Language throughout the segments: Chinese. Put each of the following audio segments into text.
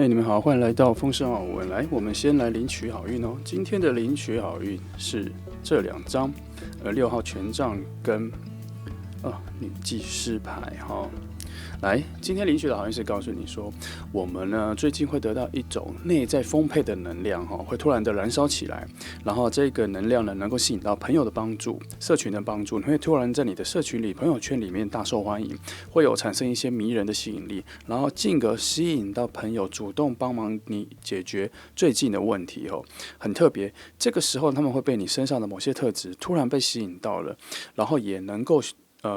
嘿，你们好，欢迎来到丰盛好文。来，我们先来领取好运哦。今天的领取好运是这两张，6号权杖跟女祭司牌哈。来，今天领取的好运是告诉你说，我们呢最近会得到一种内在丰沛的能量哈，会突然的燃烧起来，然后这个能量呢能够吸引到朋友的帮助、社群的帮助，你会突然在你的社群里、朋友圈里面大受欢迎，会有产生一些迷人的吸引力，然后进而吸引到朋友主动帮忙你解决最近的问题哦，很特别。这个时候他们会被你身上的某些特质突然被吸引到了，然后也能够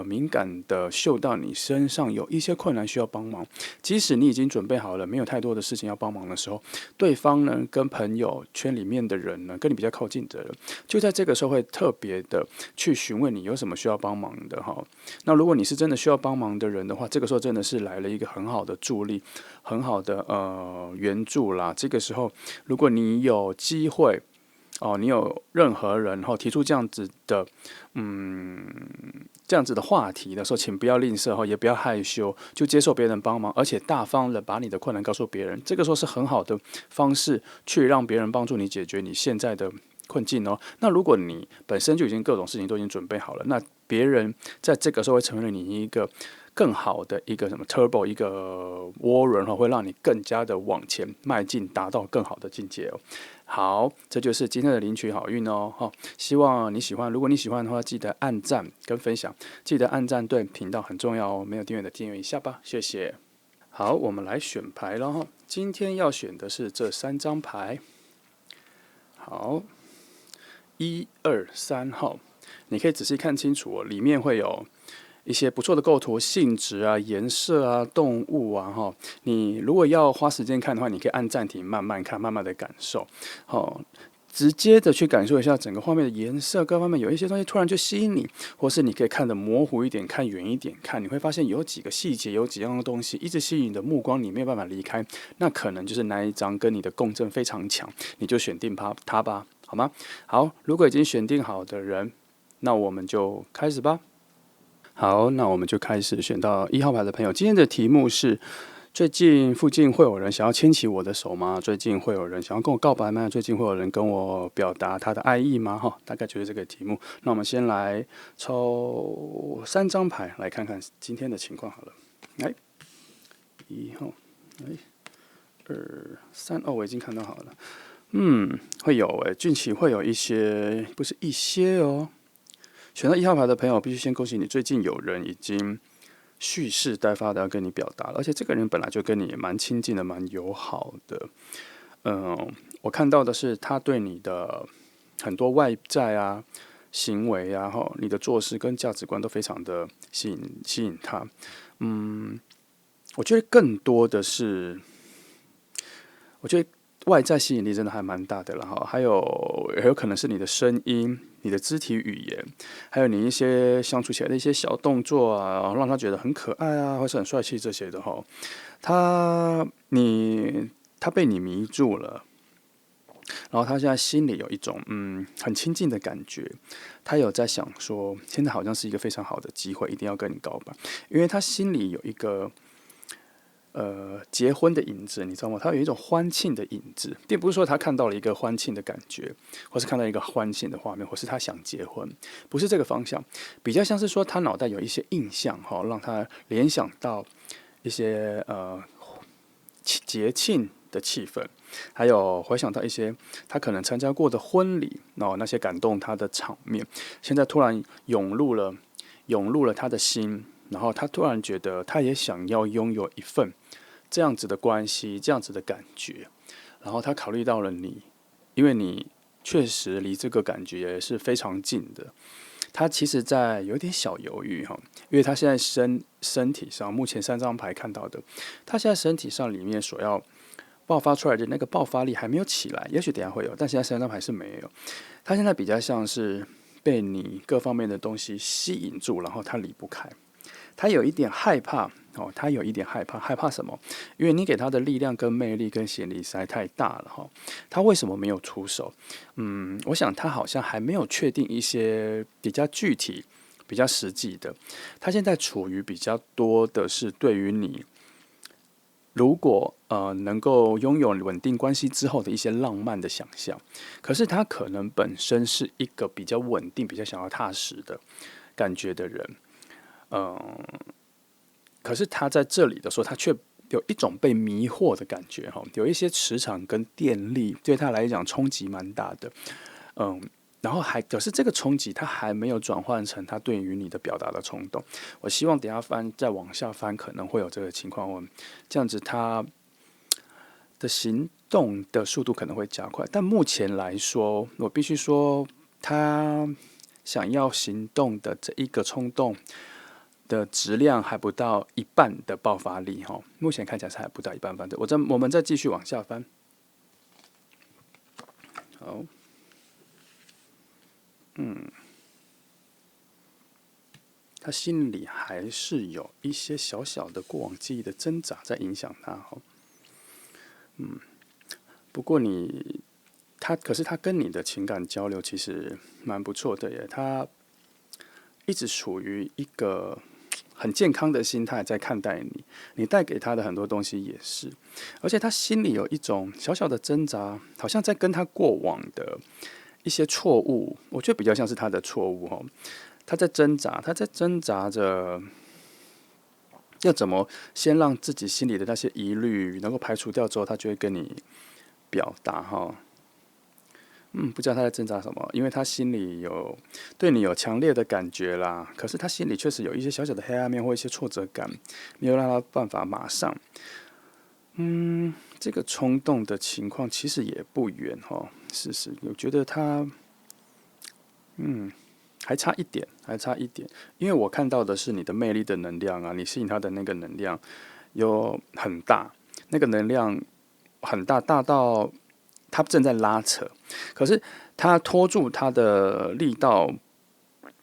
敏感的嗅到你身上有一些困难需要帮忙，即使你已经准备好了，没有太多的事情要帮忙的时候，对方呢跟朋友圈里面的人呢，跟你比较靠近的人，就在这个时候会特别的去询问你有什么需要帮忙的哈。那如果你是真的需要帮忙的人的话，这个时候真的是来了一个很好的助力，很好的援助啦。这个时候，如果你有机会。你有任何人提出这样子的，这样子的话题的时候，请不要吝啬也不要害羞，就接受别人帮忙，而且大方的把你的困难告诉别人。这个时候是很好的方式，去让别人帮助你解决你现在的困境哦。那如果你本身就已经各种事情都已经准备好了，那别人在这个时候会成为你一个更好的一个什么 turbo 一个涡轮会让你更加的往前迈进，达到更好的境界哦。好，这就是今天的领取好运哦，希望你喜欢。如果你喜欢的话，记得按赞跟分享，记得按赞对频道很重要哦。没有订阅的订阅一下吧，谢谢。好，我们来选牌了哈。今天要选的是这3张牌。好，1、2、3号，你可以仔细看清楚哦，里面会有一些不错的构图、性质啊、颜色啊、动物啊，哈。你如果要花时间看的话，你可以按暂停，慢慢看，慢慢的感受，直接的去感受一下整个画面的颜色，各方面有一些东西突然就吸引你，或是你可以看得模糊一点，看远一点看，你会发现有几个细节，有几样的东西一直吸引你的目光，你没有办法离开，那可能就是那一张跟你的共振非常强，你就选定它吧，好吗？好，如果已经选定好的人，那我们就开始吧。好，那我们就开始选到1号牌的朋友。今天的题目是：最近附近会有人想要牵起我的手吗？最近会有人想要跟我告白吗？最近会有人跟我表达他的爱意吗？大概就是这个题目。那我们先来抽3张牌，来看看今天的情况好了。来，1号，来2、3，我已经看到好了。会有近期会有一些，不是一些哦。选到1号牌的朋友，必须先恭喜你，最近有人已经蓄势待发的要跟你表达了，而且这个人本来就跟你蛮亲近的，蛮友好的。我看到的是他对你的很多外在啊、行为啊、你的做事跟价值观都非常的吸引他。我觉得更多的是，我觉得外在吸引力真的还蛮大的了哈，还有可能是你的声音、你的肢体语言，还有你一些相处起来的一些小动作啊，让他觉得很可爱啊，或是很帅气这些的哈。他他被你迷住了，然后他现在心里有一种很亲近的感觉，他有在想说，现在好像是一个非常好的机会，一定要跟你告白，因为他心里有一个结婚的影子，你知道吗？他有一种欢庆的影子，并不是说他看到了一个欢庆的感觉，或是看到一个欢庆的画面，或是他想结婚，不是这个方向，比较像是说他脑袋有一些印象，让他联想到一些节庆的气氛，还有回想到一些他可能参加过的婚礼，那些感动他的场面，现在突然涌入了他的心，然后他突然觉得他也想要拥有一份这样子的关系，这样子的感觉，然后他考虑到了你，因为你确实离这个感觉是非常近的。他其实在有点小犹豫因为他现在身体上目前3张牌看到的，他现在身体上里面所要爆发出来的那个爆发力还没有起来，也许等一下会有，但现在3张牌是没有。他现在比较像是被你各方面的东西吸引住，然后他离不开。他有一点害怕他有一点害怕，害怕什么？因为你给他的力量跟魅力跟吸引力实在太大了他为什么没有出手？我想他好像还没有确定一些比较具体、比较实际的。他现在处于比较多的是对于你如果能够拥有稳定关系之后的一些浪漫的想象，可是他可能本身是一个比较稳定、比较想要踏实的感觉的人，可是他在这里的时候，他却有一种被迷惑的感觉哈，有一些磁场跟电力对他来讲冲击蛮大的，然后可是这个冲击他还没有转换成他对于你的表达的冲动。我希望等一下再往下翻可能会有这个情况，这样子他的行动的速度可能会加快。但目前来说，我必须说，他想要行动的这一个冲动的质量还不到一半的爆发力哈，目前看起来是还不到一半的。我们再继续往下翻，好。他心里还是有一些小小的过往记忆的挣扎在影响他哈，不过可是他跟你的情感交流其实蛮不错的耶，他一直处于一个很健康的心态在看待你，你带给他的很多东西也是，而且他心里有一种小小的挣扎，好像在跟他过往的一些错误，我觉得比较像是他的错误哈。他在挣扎着要怎么先让自己心里的那些疑虑能够排除掉之后，他就会跟你表达哈。不知道他在挣扎什么，因为他心里对你有强烈的感觉啦，可是他心里确实有一些小小的黑暗面或一些挫折感，没有让他办法马上。这个冲动的情况其实也不远哈，我觉得他，还差一点，因为我看到的是你的魅力的能量啊，你吸引他的那个能量有很大，那个能量很大，大到他正在拉扯，可是他拖住他的力道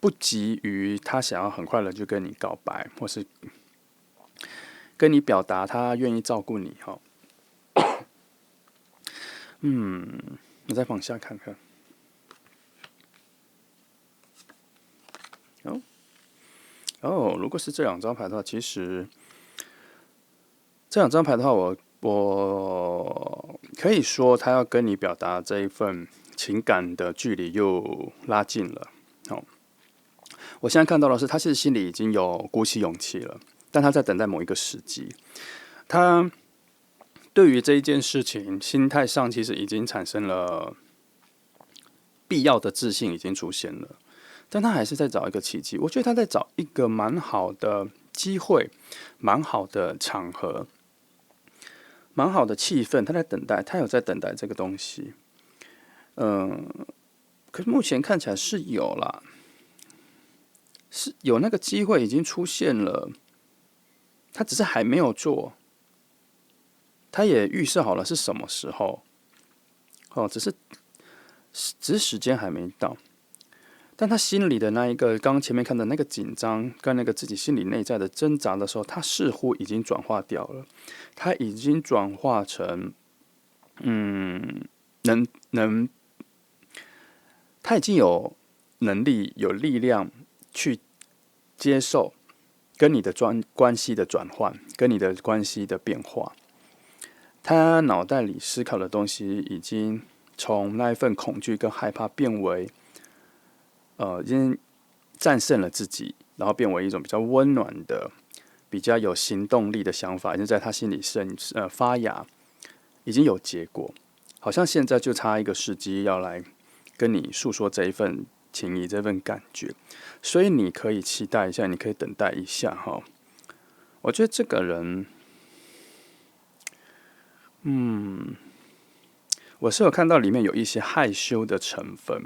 不及于他想要很快的就跟你告白，或是跟你表达他愿意照顾你哈。我再往下看看。如果是这两张牌的话，其实这两张牌的话，我可以说他要跟你表达这一份情感的距离又拉近了。我现在看到的是，他其实心里已经有鼓起勇气了，但他在等待某一个时机。他对于这一件事情，心态上其实已经产生了必要的自信，已经出现了。但他还是在找一个契机，我觉得他在找一个蛮好的机会，蛮好的场合，蛮好的气氛，他在等待，他有在等待这个东西。可是目前看起来是有啦，是有那个机会已经出现了，他只是还没有做，他也预设好了是什么时候，只是时间还没到。但他心里的那一个，刚刚前面看的那个紧张，跟那个自己心里内在的挣扎的时候，他似乎已经转化掉了，他已经转化成，他已经有能力、有力量去接受跟你的关系的转换，跟你的关系的变化。他脑袋里思考的东西，已经从那一份恐惧跟害怕变为。已经战胜了自己，然后变为一种比较温暖的、比较有行动力的想法，已经在他心里发芽，已经有结果。好像现在就差一个时机要来跟你诉说这一份情谊、这份感觉，所以你可以期待一下，你可以等待一下哈。我觉得这个人，我是有看到里面有一些害羞的成分，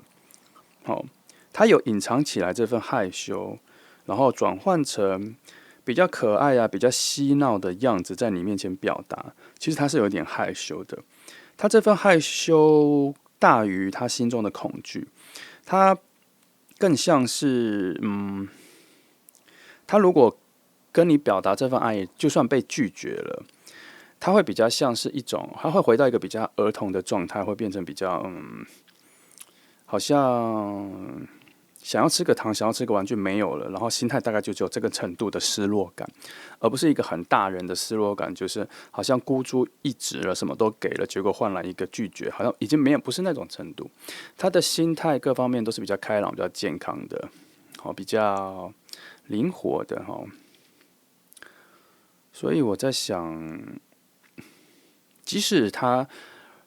他有隐藏起来这份害羞，然后转换成比较可爱啊、比较嬉闹的样子，在你面前表达。其实他是有点害羞的，他这份害羞大于他心中的恐惧，他更像是，他如果跟你表达这份爱，就算被拒绝了，他会比较像是一种，他会回到一个比较儿童的状态，会变成比较，好像想要吃个糖，想要吃个玩具没有了，然后心态大概就只有这个程度的失落感，而不是一个很大人的失落感，就是好像孤注一掷了，什么都给了，结果换来一个拒绝，好像已经没有不是那种程度。他的心态各方面都是比较开朗、比较健康的，比较灵活的所以我在想，即使他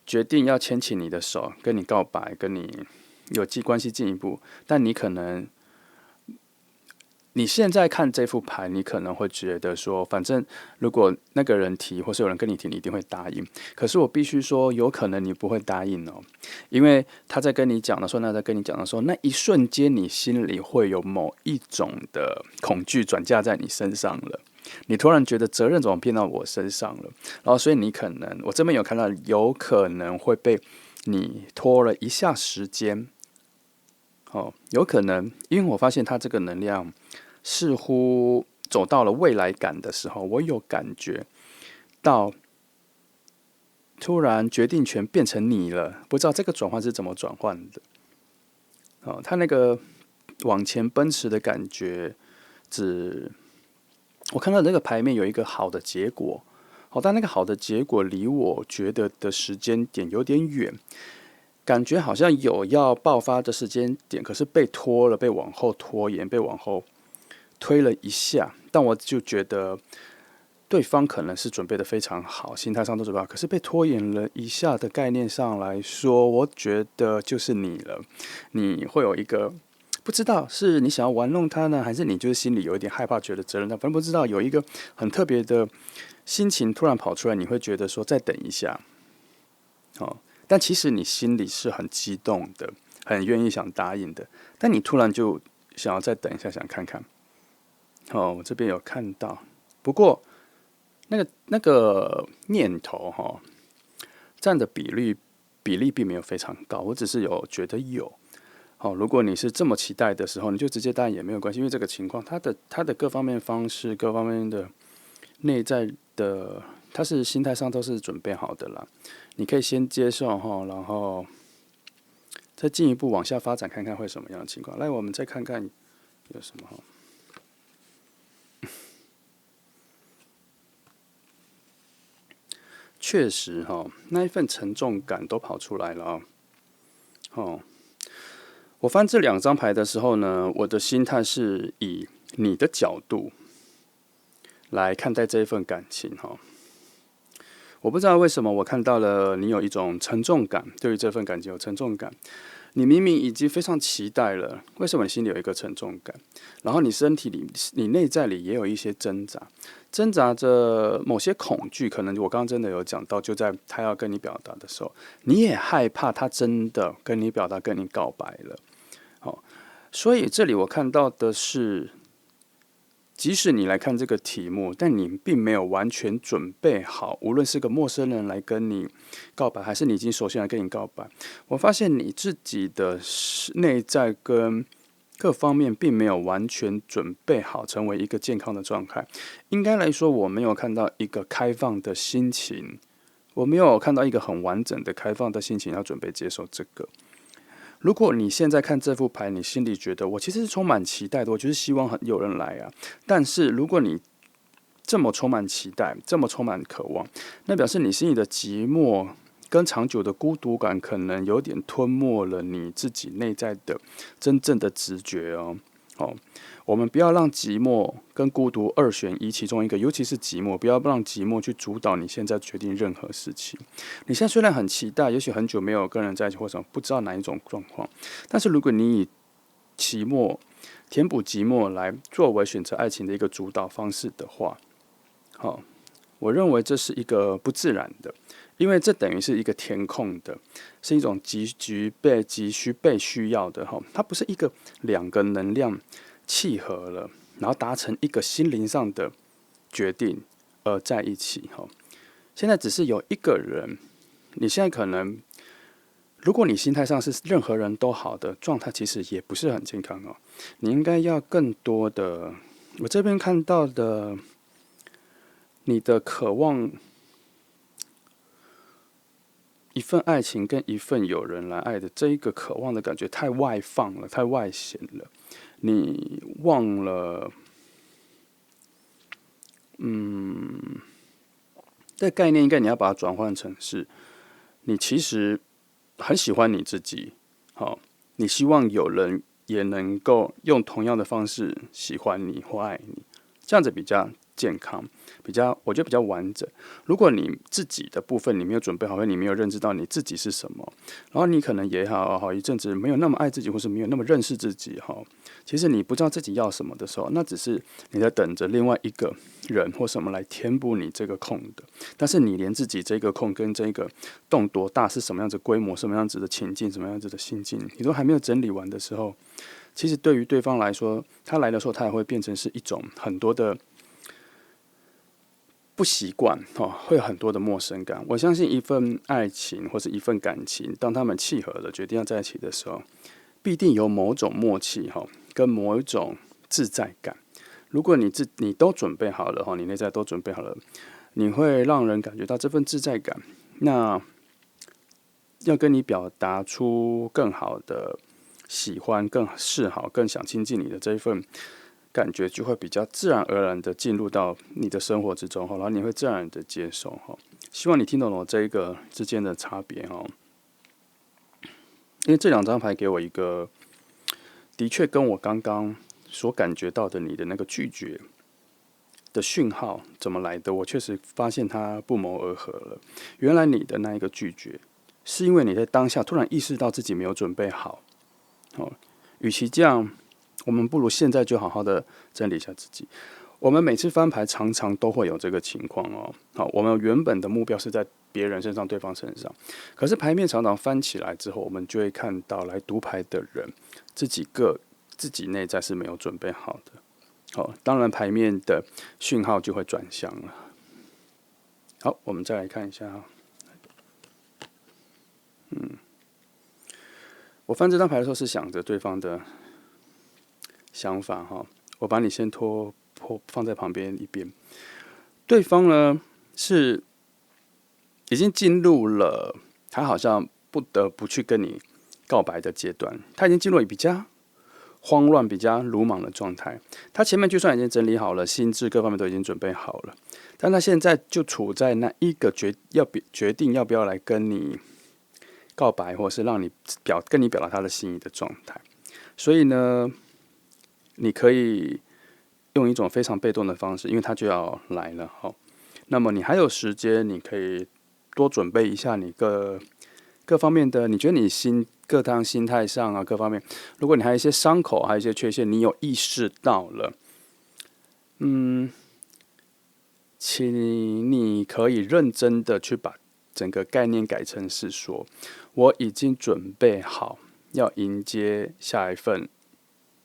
决定要牵起你的手，跟你告白，跟你有关系进一步，但你可能你现在看这副牌，你可能会觉得说，反正如果那个人提，或是有人跟你提，你一定会答应。可是我必须说，有可能你不会答应哦，因为他在跟你讲的时候，在跟你讲的时候，那一瞬间你心里会有某一种的恐惧转嫁在你身上了。你突然觉得责任怎么变到我身上了？然后所以你可能，我这边有看到，有可能会被你拖了一下时间。有可能，因为我发现他这个能量似乎走到了未来感的时候，我有感觉到突然决定权变成你了，不知道这个转换是怎么转换的。他那个往前奔驰的感觉，我看到这个牌面有一个好的结果，但那个好的结果离我觉得的时间点有点远。感觉好像有要爆发的时间点，可是被拖了，被往后拖延，被往后推了一下。但我就觉得对方可能是准备的非常好，心态上都准备好，可是被拖延了一下的概念上来说，我觉得就是你了。你会有一个不知道是你想要玩弄他呢，还是你就是心里有一点害怕，觉得责任，反正不知道有一个很特别的心情突然跑出来，你会觉得说再等一下，但其实你心里是很激动的，很愿意想答应的，但你突然就想要再等一下，想看看。我这边有看到，不过那个念头占的比例并没有非常高，我只是有觉得有。如果你是这么期待的时候，你就直接答应也没有关系，因为这个情况，他的各方面方式、各方面的内在的，他是心态上都是准备好的啦。你可以先接受然后再进一步往下发展，看看会什么样的情况。来，我们再看看有什么确实那一份沉重感都跑出来了我翻这2张牌的时候呢，我的心态是以你的角度来看待这一份感情我不知道为什么我看到了你有一种沉重感，对于这份感情有沉重感。你明明已经非常期待了，为什么你心里有一个沉重感？然后你身体里、你内在里也有一些挣扎，挣扎着某些恐惧。可能我刚刚真的有讲到，就在他要跟你表达的时候，你也害怕他真的跟你表达、跟你告白了。所以这里我看到的是，即使你来看这个题目，但你并没有完全准备好，无论是个陌生人来跟你告白，还是你已经熟悉人来跟你告白，我发现你自己的内在跟各方面并没有完全准备好成为一个健康的状态。应该来说，我没有看到一个开放的心情，我没有看到一个很完整的开放的心情要准备接受这个。如果你现在看这副牌，你心里觉得我其实是充满期待的，我就是希望有人来啊。但是如果你这么充满期待，这么充满渴望，那表示你心里的寂寞跟长久的孤独感，可能有点吞没了你自己内在的真正的直觉哦。我们不要让寂寞跟孤独2选1其中一个，尤其是寂寞，不要让寂寞去主导你现在决定任何事情。你现在虽然很期待，也许很久没有跟人在一起，或者不知道哪一种状况，但是如果你以寂寞填补寂寞来作为选择爱情的一个主导方式的话，我认为这是一个不自然的，因为这等于是一个填空的，是一种急需被需要的它不是一个2个能量契合了，然后达成一个心灵上的决定而在一起现在只是有一个人，你现在可能，如果你心态上是任何人都好的状态，其实也不是很健康你应该要更多的，我这边看到的，你的渴望一份爱情跟一份有人来爱的这一个渴望的感觉太外放了，太外显了，你忘了，这概念应该你要把它转换成是，你其实很喜欢你自己，好，你希望有人也能够用同样的方式喜欢你或爱你，这样子比较健康，我觉得比较完整。如果你自己的部分你没有准备好，或你没有认知到你自己是什么，然后你可能也好一阵子没有那么爱自己，或是没有那么认识自己哈。其实你不知道自己要什么的时候，那只是你在等着另外一个人或什么来填补你这个空的。但是你连自己这个空跟这个洞多大，是什么样子规模，什么样子的情境，什么样子的心境，你都还没有整理完的时候，其实对于对方来说，他来的时候，他也会变成是一种很多的不习惯会有很多的陌生感。我相信一份爱情或是一份感情，当他们契合了，决定要在一起的时候，必定有某种默契跟某一种自在感。如果你都准备好了你内在都准备好了，你会让人感觉到这份自在感。那要跟你表达出更好的喜欢、更示好、更想亲近你的这一份感觉，就会比较自然而然的进入到你的生活之中，然后你会自然的接受。希望你听懂了这一个之间的差别。因为这两张牌给我一个的确跟我刚刚所感觉到的你的那个拒绝的讯号怎么来的，我确实发现它不谋而合了。原来你的那一个拒绝，是因为你在当下突然意识到自己没有准备好。与其这样，我们不如现在就好好的整理一下自己。我们每次翻牌常常都会有这个情况好，我们原本的目标是在别人身上、对方身上，可是牌面常常翻起来之后，我们就会看到来读牌的人自己内在是没有准备好的。当然牌面的讯号就会转向了。好，我们再来看一下我翻这张牌的时候是想着对方的想法我把你先放在旁边一边。对方呢是已经进入了他好像不得不去跟你告白的阶段，他已经进入比较慌乱、比较鲁莽的状态。他前面就算已经整理好了，心智各方面都已经准备好了，但他现在就处在那一个决定要不要来跟你告白，或是让你跟你表达他的心意的状态。所以呢，你可以用一种非常被动的方式，因为他就要来了那么你还有时间，你可以多准备一下你各方面的，你觉得你各当心态上啊各方面，如果你还有一些伤口，还有一些缺陷，你有意识到了，请你可以认真的去把整个概念改成是说，我已经准备好要迎接下一份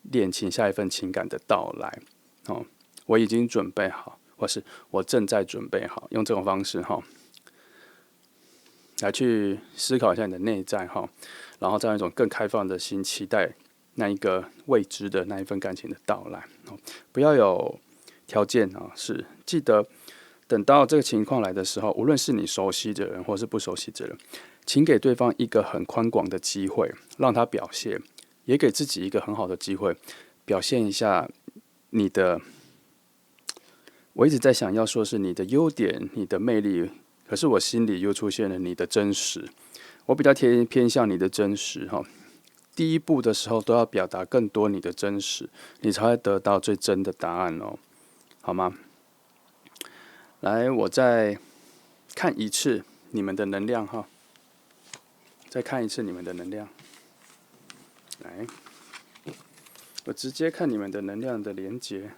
恋情、下一份情感的到来我已经准备好，或是我正在准备好，用这种方式来去思考一下你的内在然后再用一种更开放的心，期待那一个未知的那一份感情的到来不要有条件是记得等到这个情况来的时候，无论是你熟悉的人或是不熟悉的人，请给对方一个很宽广的机会，让他表现，也给自己一个很好的机会，表现一下你的。我一直在想要说是你的优点、你的魅力，可是我心里又出现了你的真实。我比较偏向你的真实第一步的时候都要表达更多你的真实，你才会得到最真的答案好吗？来，我再看一次你们的能量再看一次你们的能量。来，我直接看你们的能量的连结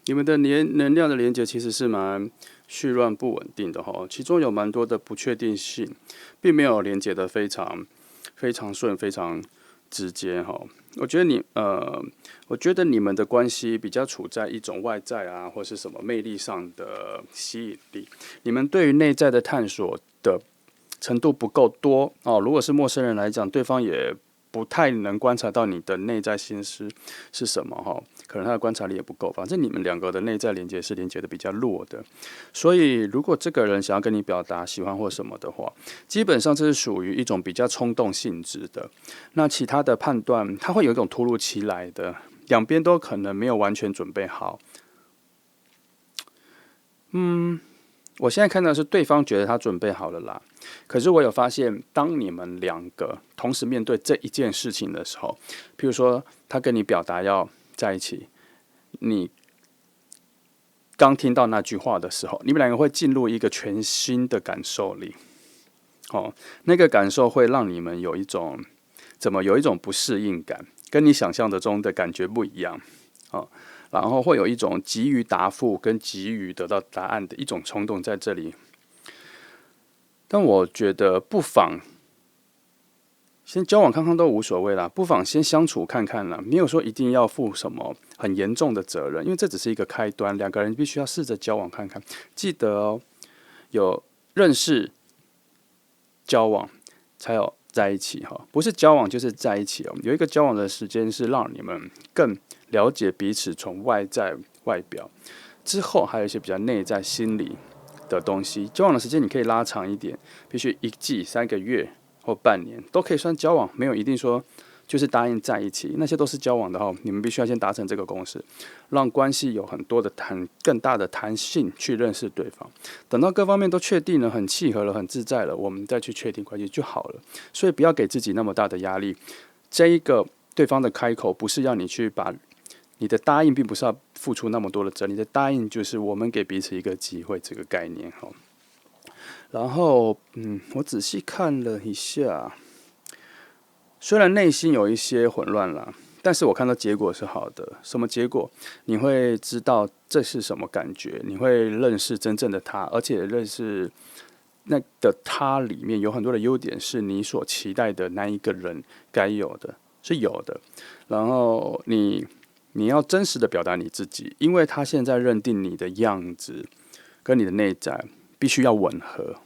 你们的能量的连接其实是蛮絮乱不稳定的其中有蛮多的不确定性，并没有连接的非常顺、非常直接我觉得你们的关系比较处在一种外在啊，或是什么魅力上的吸引力，你们对于内在的探索的程度不够多如果是陌生人来讲，对方也不太能观察到你的内在心思是什么哈，可能他的观察力也不够。反正你们两个的内在连接是连接的比较弱的，所以如果这个人想要跟你表达喜欢或什么的话，基本上这是属于一种比较冲动性质的。那其他的判断，它会有一种突如其来的，两边都可能没有完全准备好。我现在看到的是对方觉得他准备好了啦，可是我有发现，当你们两个同时面对这一件事情的时候，譬如说他跟你表达要在一起，你刚听到那句话的时候，你们两个会进入一个全新的感受里，那个感受会让你们有一种不适应感，跟你想象的中的感觉不一样，然后会有一种急于答复跟急于得到答案的一种冲动在这里。但我觉得不妨先交往看看都无所谓啦，不妨先相处看看啦，没有说一定要负什么很严重的责任，因为这只是一个开端，两个人必须要试着交往看看。记得哦，有认识、交往，才有在一起哈，不是交往就是在一起哦。有一个交往的时间是让你们更了解彼此，从外在外表之后，还有一些比较内在心理的东西。交往的时间你可以拉长一点，必须1季、3个月或半年都可以算交往，没有一定说就是答应在一起，那些都是交往的哈。你们必须要先达成这个共识，让关系有很多的更大的弹性去认识对方。等到各方面都确定了，很契合了，很自在了，我们再去确定关系就好了。所以不要给自己那么大的压力。这一个对方的开口不是要你去把你的答应，并不是要付出那么多的责任，你的答应就是我们给彼此一个机会这个概念哈。然后我仔细看了一下，虽然内心有一些混乱啦，但是我看到结果是好的。什么结果？你会知道这是什么感觉，你会认识真正的他，而且认识那个他里面有很多的优点，是你所期待的那一个人该有的，是有的。然后你要真实的表达你自己，因为他现在认定你的样子跟你的内在必须要吻合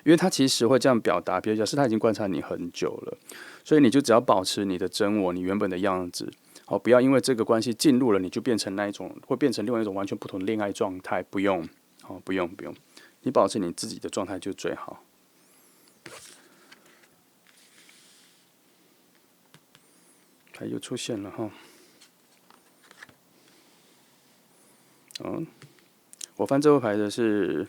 因为他其实会这样表达，比如假设他已经观察你很久了，所以你就只要保持你的真我，你原本的样子不要因为这个关系进入了，你就变成那一种，会变成另外一种完全不同的恋爱状态，不用不用，你保持你自己的状态就最好。牌又出现了哈。我翻这副牌的是，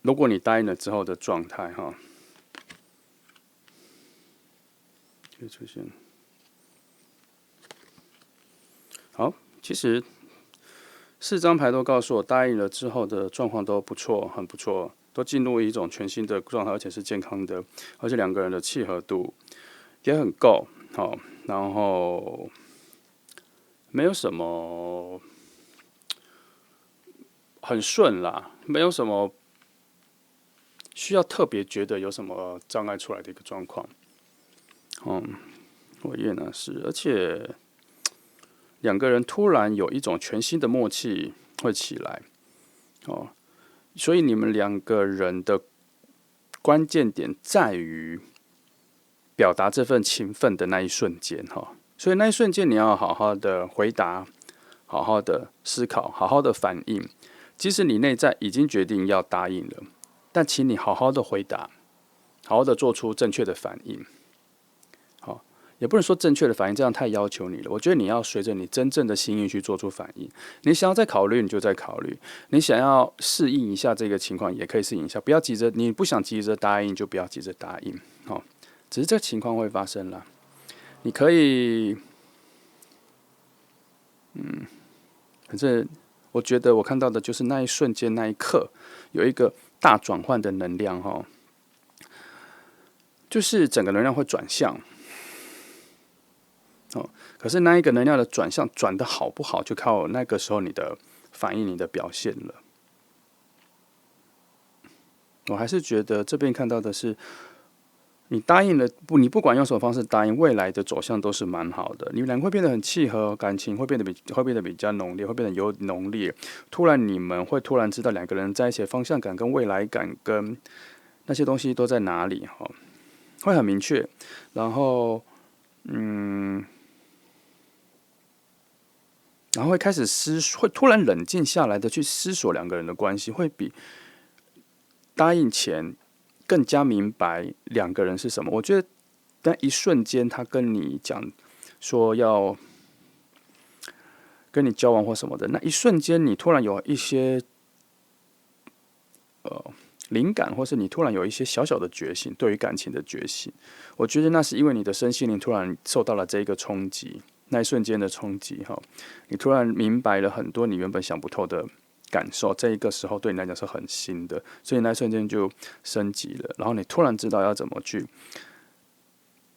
如果你答应了之后的状态哈，就出现。好，其实4张牌都告诉我，答应了之后的状况都不错，很不错，都进入一种全新的状态，而且是健康的，而且两个人的契合度也很够，然后没有什么很顺啦，没有什么需要特别觉得有什么障碍出来的一个状况。我也呢是，而且两个人突然有一种全新的默契会起来，所以你们两个人的关键点在于表达这份情分的那一瞬间所以那一瞬间你要好好的回答，好好的思考，好好的反应。即使你内在已经决定要答应了，但请你好好的回答，好好的做出正确的反应。也不能说正确的反应，这样太要求你了。我觉得你要随着你真正的心意去做出反应。你想要再考虑，你就再考虑；你想要适应一下这个情况，也可以适应一下。不要急着，你不想急着答应，就不要急着答应。只是这个情况会发生啦。你可以，反正我觉得我看到的就是那一瞬间、那一刻有一个大转换的能量就是整个能量会转向。可是那一个能量的转向转得好不好，就靠那个时候你的反应、你的表现了。我还是觉得这边看到的是，你答应了你不管用什么方式答应，未来的走向都是蛮好的。你们两个会变得很契合，感情会变得比较浓烈，会变得有浓烈。你们会突然知道两个人在一起的方向感跟未来感跟那些东西都在哪里会很明确，然后然后会开始会突然冷静下来的去思索两个人的关系，会比答应前更加明白两个人是什么。我觉得，但一瞬间他跟你讲说要跟你交往或什么的，那一瞬间你突然有一些灵感，或是你突然有一些小小的觉醒，对于感情的觉醒，我觉得那是因为你的身心灵突然受到了这一个冲击，那一瞬间的冲击哈，你突然明白了很多你原本想不透的感受，这一个时候对你来讲是很新的，所以那一瞬间就升级了，然后你突然知道要怎么去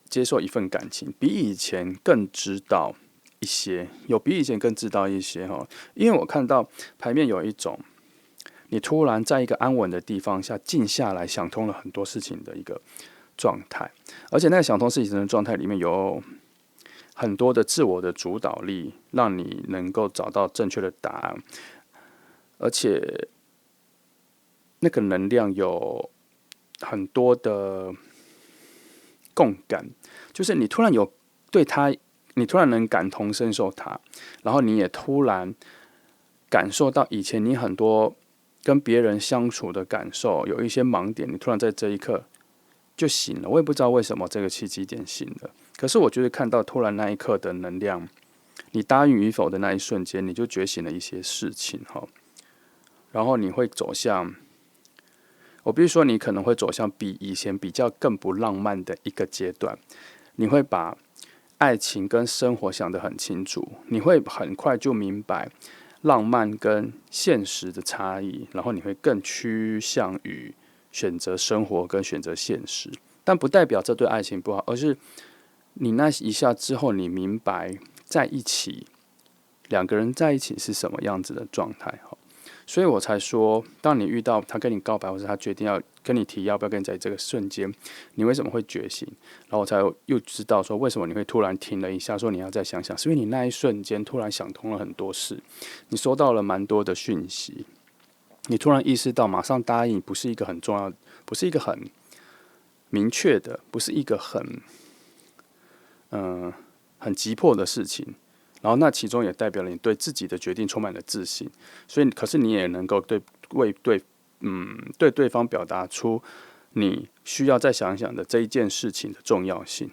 接受一份感情，比以前更知道一些，有比以前更知道一些哈，因为我看到牌面有一种。你突然在一个安稳的地方下静下来，想通了很多事情的一个状态，而且那个想通事情的状态里面有很多的自我的主导力，让你能够找到正确的答案，而且那个能量有很多的共感，就是你突然有对他，你突然能感同身受他，然后你也突然感受到以前你很多。跟别人相处的感受有一些盲点，你突然在这一刻就醒了。我也不知道为什么这个契机点醒了，可是我觉得看到突然那一刻的能量，你答应与否的那一瞬间，你就觉醒了一些事情哈。然后你会走向，我必须说，你可能会走向比以前比较更不浪漫的一个阶段。你会把爱情跟生活想得很清楚，你会很快就明白。浪漫跟现实的差异，然后你会更趋向于选择生活跟选择现实，但不代表这对爱情不好，而是你那一下之后，你明白在一起，两个人在一起是什么样子的状态，所以我才说，当你遇到他跟你告白，或者他决定要跟你提要不要跟你在这个瞬间，你为什么会觉醒？然后我才又知道说，为什么你会突然停了一下，说你要再想想，是因为你那一瞬间突然想通了很多事，你收到了蛮多的讯息，你突然意识到，马上答应不是一个很重要，不是一个很明确的，不是一个很急迫的事情。然后那其中也代表了你对自己的决定充满了自信，所以可是你也能够对对方表达出你需要再想想的这一件事情的重要性。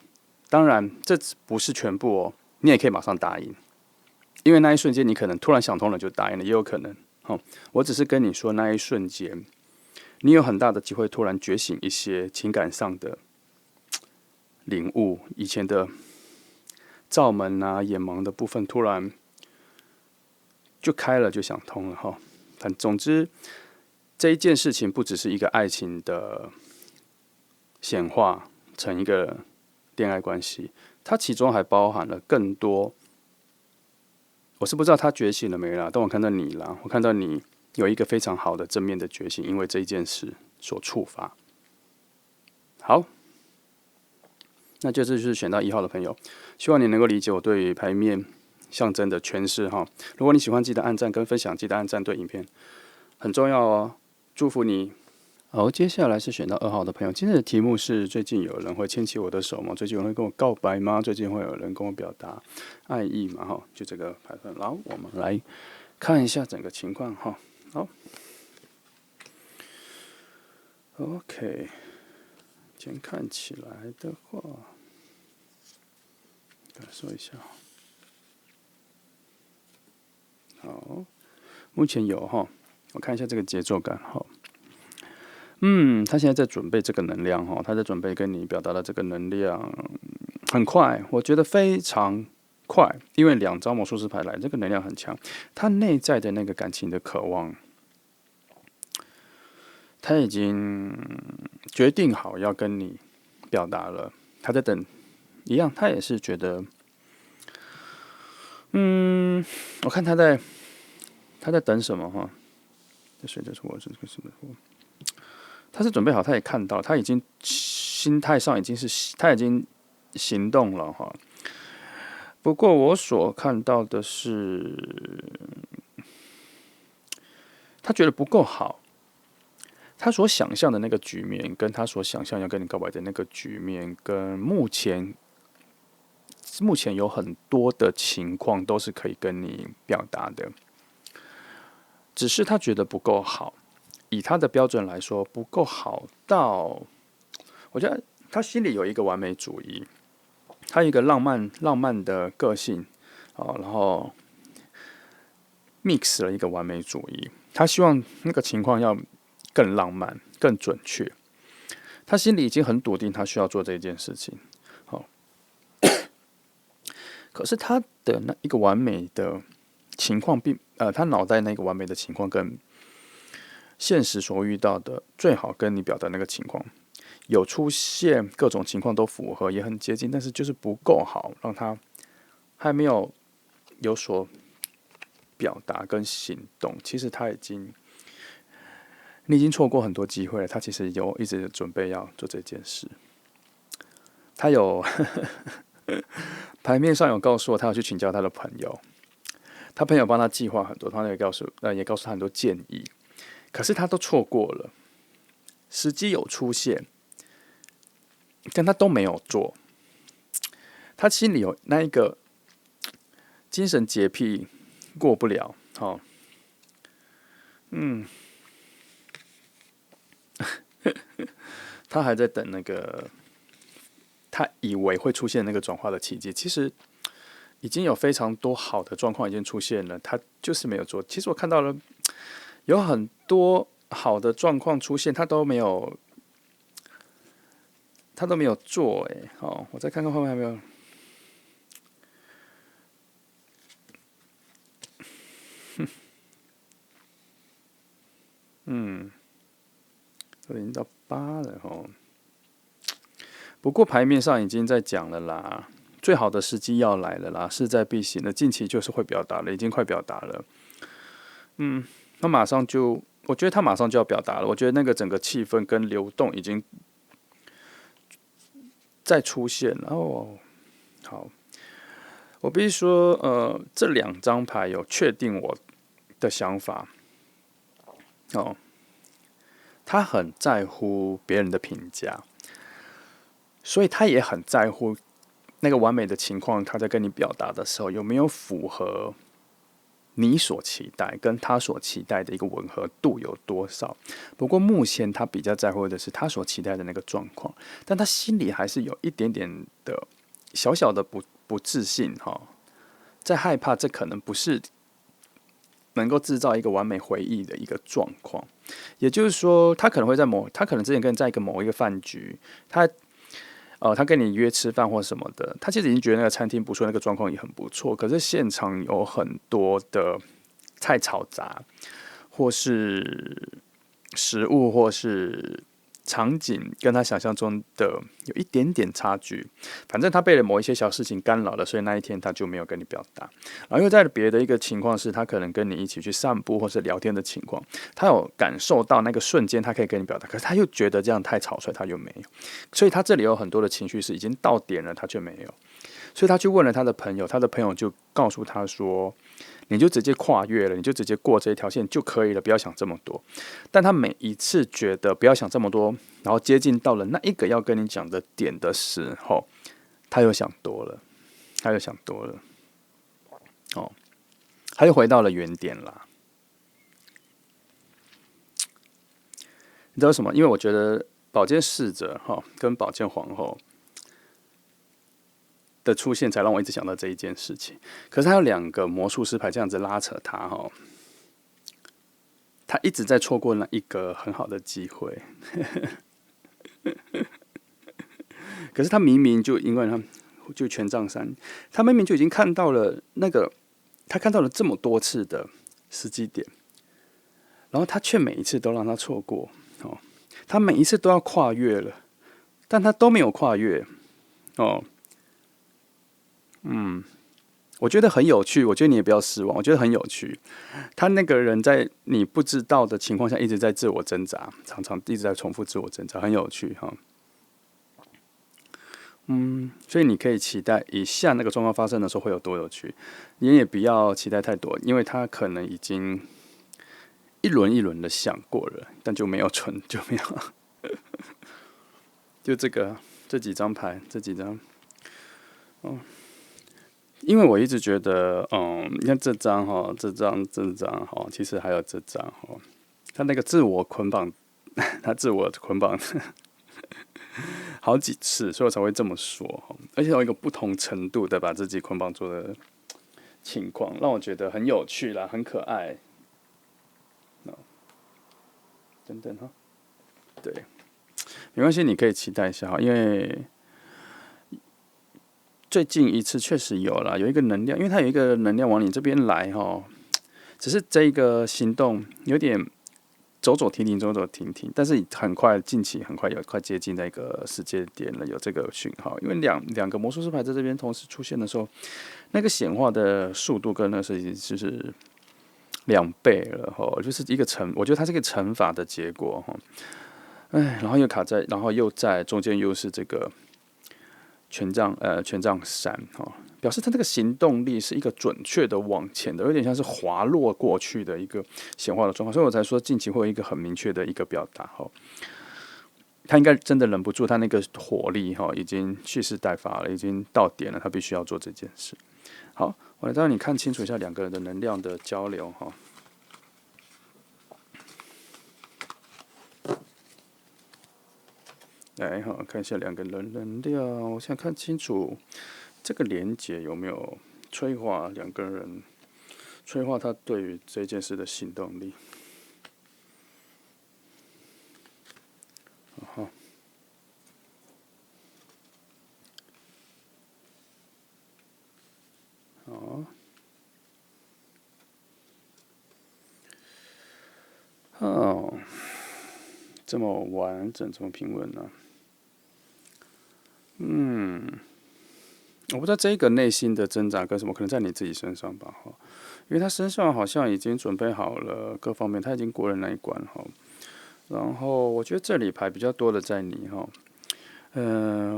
当然这不是全部哦，你也可以马上答应，因为那一瞬间你可能突然想通了就答应了，也有可能。我只是跟你说那一瞬间，你有很大的机会突然觉醒一些情感上的领悟，以前的罩门啊、眼盲的部分突然就开了，就想通了哈。总之，这一件事情不只是一个爱情的显化成一个恋爱关系，它其中还包含了更多。我是不知道他觉醒了没啦，但我看到你啦，我看到你有一个非常好的正面的觉醒，因为这一件事所触发。好。那这就是选到1号的朋友，希望你能够理解我对于牌面象征的诠释哈。如果你喜欢，记得按赞跟分享，记得按赞对影片很重要哦。祝福你。好，接下来是选到2号的朋友。今天的题目是：最近有人会牵起我的手吗？最近有人会跟我告白吗？最近会有人跟我表达爱意吗？哈，就这个牌分。然后我们来看一下整个情况哈。好 ，OK， 先看起来的话。感受一下，好，目前有哈，我看一下这个节奏感哈，他现在在准备这个能量哈，他在准备跟你表达的这个能量很快，我觉得非常快，因为2张魔术师牌来，这个能量很强，他内在的那个感情的渴望，他已经决定好要跟你表达了，他在等，一样，他也是觉得。我看他在等什么哈？这随着我这个什么？他是准备好，他也看到，他已经心态上已经是他已经行动了哈。不过我所看到的是，他觉得不够好，他所想象的那个局面，跟他所想象要跟你告白的那个局面，跟目前有很多的情况都是可以跟你表达的，只是他觉得不够好。以他的标准来说，不够好到，我觉得他心里有一个完美主义，他有一个浪漫的个性，然后 mix 了一个完美主义。他希望那个情况要更浪漫、更准确。他心里已经很笃定，他需要做这件事情。好，可是他的那一个完美的情况他脑袋那个完美的情况跟现实所遇到的最好跟你表达那个情况有出现，各种情况都符合，也很接近，但是就是不够好，让他还没有所表达跟行动。其实你已经错过很多机会了。他其实一直准备要做这件事。他有牌面上有告诉我，他要去请教他的朋友，他朋友帮他计划很多，他也告诉他很多建议，可是他都错过了，时机有出现，但他都没有做。他心里有那一个精神洁癖过不了，他还在等那个他以为会出现那个转化的契机，其实已经有非常多好的状况已经出现了，他就是没有做。其实我看到了有很多好的状况出现，他都没有做。我再看看后面还有没有。都已经到8了不过牌面上已经在讲了啦，最好的时机要来了啦，势在必行了，近期就是会表达了，已经快表达了。我觉得他马上就要表达了。我觉得那个整个气氛跟流动已经在出现了。好，我必须说，这2张牌有确定我的想法。他很在乎别人的评价，所以他也很在乎那个完美的情况。他在跟你表达的时候，有没有符合你所期待跟他所期待的一个吻合度有多少？不过目前他比较在乎的是他所期待的那个状况，但他心里还是有一点点的小小的不自信在害怕这可能不是能够制造一个完美回忆的一个状况。也就是说，他可能之前在某一个饭局，他跟你约吃饭或什么的，他其实已经觉得那个餐厅不错，那个状况也很不错。可是现场有很多的菜炒杂，或是食物，或是场景，跟他想象中的有一点点差距。反正他被了某一些小事情干扰了，所以那一天他就没有跟你表达。然后又在别的一个情况是，他可能跟你一起去散步或是聊天的情况，他有感受到那个瞬间他可以跟你表达，可是他又觉得这样太草率，他又没有。所以他这里有很多的情绪是已经到点了，他却没有。所以他去问了他的朋友，他的朋友就告诉他说：“你就直接跨越了，你就直接过这一条线就可以了，不要想这么多。”但他每一次觉得不要想这么多，然后接近到了那一个要跟你讲的点的时候，他又想多了，他又回到了原点啦。你知道什么？因为我觉得宝剑侍者跟宝剑皇后的出现，才让我一直想到这一件事情。可是他有2个魔术师牌这样子拉扯他他一直在错过那一个很好的机会。可是他明明就因为他就权杖3，他明明就已经看到了他看到了这么多次的时机点，然后他却每一次都让他错过他每一次都要跨越了，但他都没有跨越我觉得很有趣，我觉得你也不要失望，我觉得很有趣。他那个人在你不知道的情况下一直在自我挣扎，常常一直在重复自我挣扎，很有趣所以你可以期待以下那个状况发生的时候会有多有趣，你也不要期待太多，因为他可能已经一轮一轮的想过了，但就没有存，就没有，就这几张牌，这几张，因为我一直觉得，你看这张哈，这张哈，其实还有这张哈，他那个自我捆绑，他自我捆绑好几次，所以我才会这么说，而且有一个不同程度的把自己捆绑住的情况，让我觉得很有趣啦，很可爱。等等哈，对，没关系，你可以期待一下哈，因为最近一次确实有啦，有一个能量，因为它有一个能量往你这边来哈，只是这个行动有点走走停停，走走停停，但是很快近期很快有快接近那个时间点了，有这个讯号，因为两个魔术师牌在这边同时出现的时候，那个显化的速度跟那是就是2倍了哈，就是一个我觉得它是一个乘法的结果哈，哎，然后又卡在，然后又在中间又是这个。权杖3哈，表示他这个行动力是一个准确的往前的，有点像是滑落过去的一个显化的状况，所以我才说近期会有一个很明确的一个表达哈。他应该真的忍不住，他那个火力哈已经蓄势待发了，已经到点了，他必须要做这件事。好，我来让你看清楚一下两个人的能量的交流哈。来哈，看一下两个人能量，我想看清楚这个连结有没有催化两个人，催化他对于这件事的行动力。好，好，哦，这么完整，这么平稳呢、我不知道这个内心的挣扎跟什么，可能在你自己身上吧，哈，因为他身上好像已经准备好了各方面，他已经过了那一关，哈。然后我觉得这里牌比较多的在你，哈，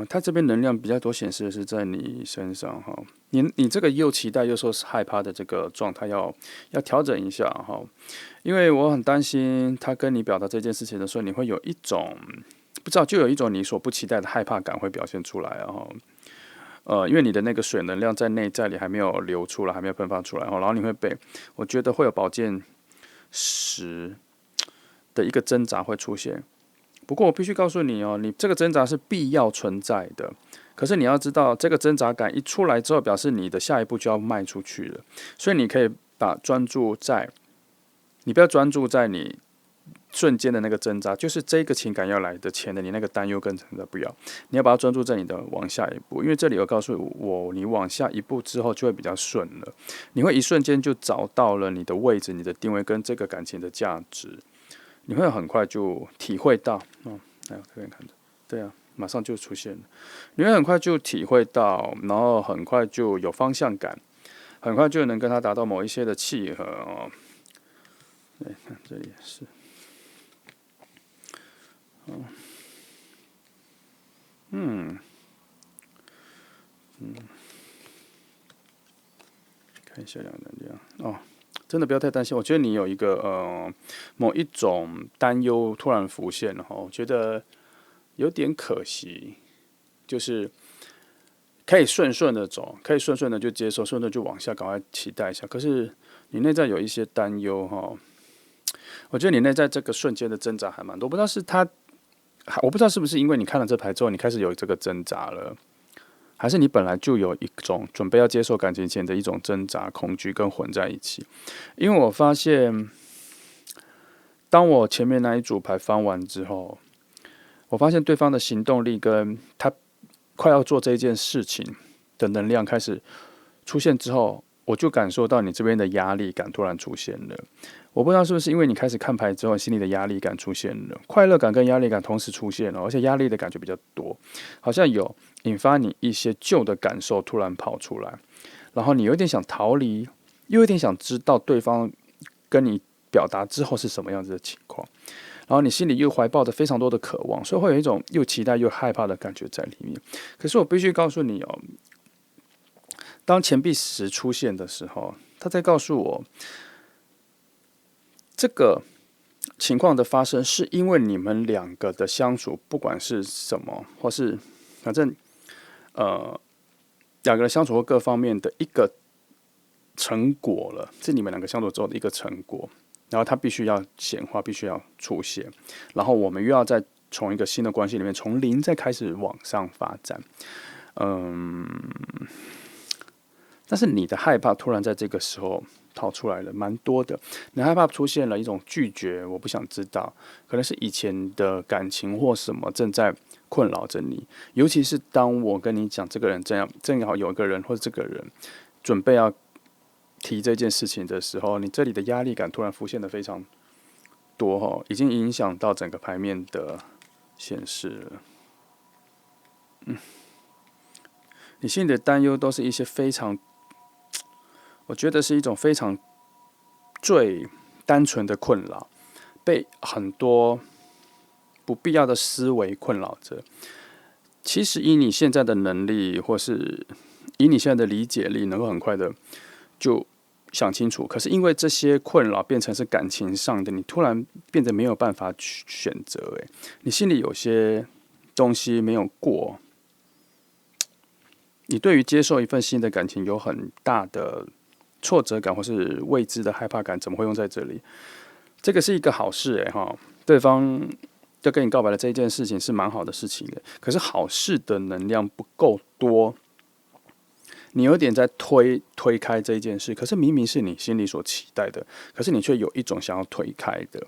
他这边能量比较多显示的是在你身上，哈，你这个又期待又说害怕的这个状态要调整一下，哈，因为我很担心他跟你表达这件事情的时候，你会有一种不知道，就有一种你所不期待的害怕感会表现出来，然后。因为你的那个水能量在内在里还没有流出来，还没有喷发出来，然后你会被，我觉得会有宝剑10的一个挣扎会出现。不过我必须告诉你哦，你这个挣扎是必要存在的。可是你要知道，这个挣扎感一出来之后，表示你的下一步就要迈出去了。所以你可以把专注在，你不要专注在你瞬间的那个挣扎，就是这个情感要来的前的你那个担忧跟挣扎不要，你要把它专注在你的往下一步，因为这里有告诉我，你往下一步之后就会比较顺了，你会一瞬间就找到了你的位置、你的定位跟这个感情的价值，你会很快就体会到，来这边看着，对啊，马上就出现了，你会很快就体会到，然后很快就有方向感，很快就能跟他达到某一些的契合哦。对，看这里也是。看一下两个能量哦，真的不要太担心。我觉得你有一个某一种担忧突然浮现了哈，我觉得有点可惜，就是可以顺顺的走，可以顺顺的就接受，顺顺就往下赶快期待一下。可是你内在有一些担忧哈，我觉得你内在这个瞬间的挣扎还蛮多，不知道是他。我不知道是不是因为你看了这牌之后，你开始有这个挣扎了，还是你本来就有一种准备要接受感情前的一种挣扎、恐惧跟混在一起？因为我发现，当我前面那一组牌翻完之后，我发现对方的行动力跟他快要做这一件事情的能量开始出现之后，我就感受到你这边的压力感突然出现了。我不知道是不是因为你开始看牌之后，心里的压力感出现了，快乐感跟压力感同时出现了，而且压力的感觉比较多，好像有引发你一些旧的感受突然跑出来，然后你有点想逃离，又有点想知道对方跟你表达之后是什么样子的情况，然后你心里又怀抱着非常多的渴望，所以会有一种又期待又害怕的感觉在里面。可是我必须告诉你哦，当钱币10出现的时候，他在告诉我。这个情况的发生，是因为你们两个的相处，不管是什么，或是反正两个人相处或各方面的一个成果了，是你们两个相处之后的一个成果，然后它必须要显化，必须要出现，然后我们又要再从一个新的关系里面从零再开始往上发展，但是你的害怕突然在这个时候跑出来了，蛮多的。你害怕出现了一种拒绝，我不想知道，可能是以前的感情或什么正在困扰着你。尤其是当我跟你讲这个人这样，正好有一个人或者这个人准备要提这件事情的时候，你这里的压力感突然浮现的非常多哈，已经影响到整个牌面的显示了。你心里的担忧都是一些非常，我觉得是一种非常最单纯的困扰，被很多不必要的思维困扰着。其实以你现在的能力，或是以你现在的理解力，能够很快的就想清楚。可是因为这些困扰变成是感情上的，你突然变得没有办法去选择。你心里有些东西没有过，你对于接受一份新的感情有很大的挫折感，或是未知的害怕感，怎么会用在这里？这个是一个好事哈，对方要跟你告白的这一件事情是蛮好的事情的。可是好事的能量不够多，你有点在推开这一件事，可是明明是你心里所期待的，可是你却有一种想要推开的。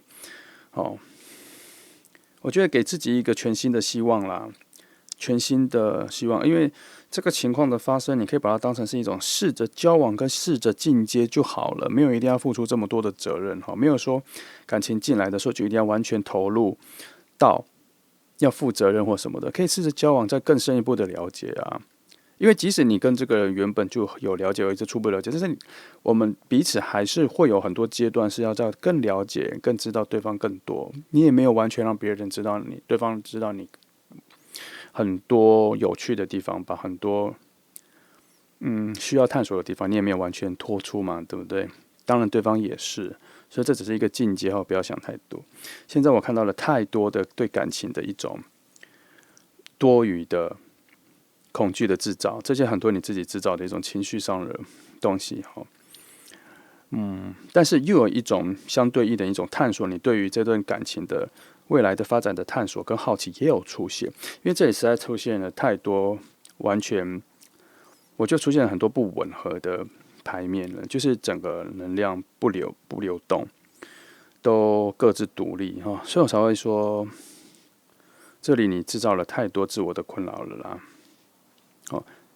我觉得给自己一个全新的希望啦，全新的希望，因为这个情况的发生，你可以把它当成是一种试着交往跟试着进阶就好了，没有一定要付出这么多的责任哈，没有说感情进来的时候就一定要完全投入到要负责任或什么的，可以试着交往，再更深一步的了解啊。因为即使你跟这个人原本就有了解，有一次初步了解，但是我们彼此还是会有很多阶段是要在更了解、更知道对方更多。你也没有完全让别人知道你，对方知道你很多有趣的地方吧，很多需要探索的地方，你也没有完全脱出嘛，对不对？当然对方也是，所以这只是一个进阶，不要想太多。现在我看到了太多的对感情的一种多余的恐惧的制造，这些很多你自己制造的一种情绪上的东西哈。但是又有一种相对应的一种探索，你对于这段感情的未来的发展的探索跟好奇也有出现，因为这里实在出现了太多完全，我就出现了很多不吻合的牌面了，就是整个能量不流动，都各自独立哈，所以我才会说，这里你制造了太多自我的困扰了啦。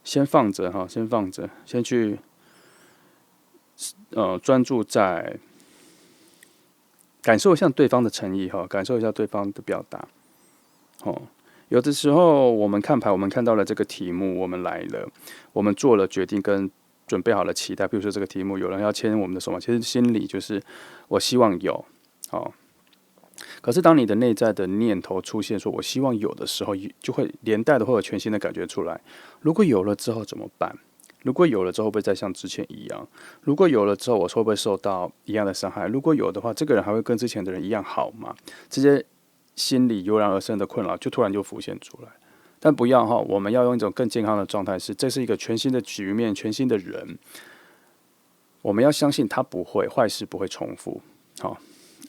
先放着哈，先放着，先去专注在感受一下对方的诚意哈，感受一下对方的表达。有的时候我们看牌，我们看到了这个题目，我们来了，我们做了决定跟准备好了期待。比如说这个题目有人要牵我们的手嘛，其实心里就是我希望有，可是当你的内在的念头出现说我希望有的时候，就会连带的会有全新的感觉出来。如果有了之后怎么办？如果有了之后会不会再像之前一样？如果有了之后我会不会受到一样的伤害？如果有的话，这个人还会跟之前的人一样好吗？这些心里油然而生的困扰就突然就浮现出来。但不要哈，我们要用一种更健康的状态，是这是一个全新的局面，全新的人。我们要相信他不会坏事不会重复，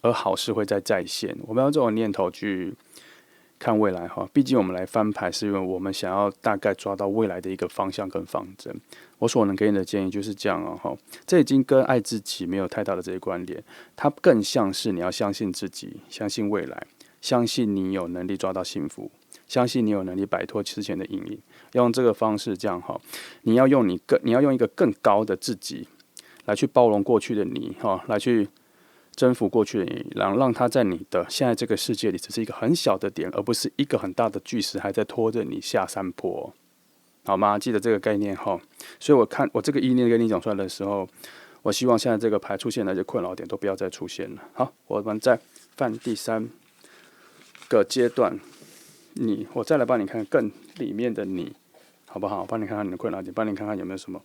而好事会再现。我们要用这种念头去看未来哈，毕竟我们来翻牌是因为我们想要大概抓到未来的一个方向跟方针。我所能给你的建议就是这样哈，这已经跟爱自己没有太大的这些关联，它更像是你要相信自己，相信未来，相信你有能力抓到幸福，相信你有能力摆脱之前的阴影。用这个方式这样哈，你要用一个更高的自己来去包容过去的你哈，来去征服过去的你，让他在你的现在这个世界里只是一个很小的点，而不是一个很大的巨石还在拖着你下山坡，好吗？记得这个概念哈。所以我这个意念跟你讲出来的时候，我希望现在这个牌出现的那些困扰点都不要再出现了。好，我们再翻第三个阶段，我再来帮你看更里面的你，好不好？帮你看看你的困扰点，帮你看看有没有什么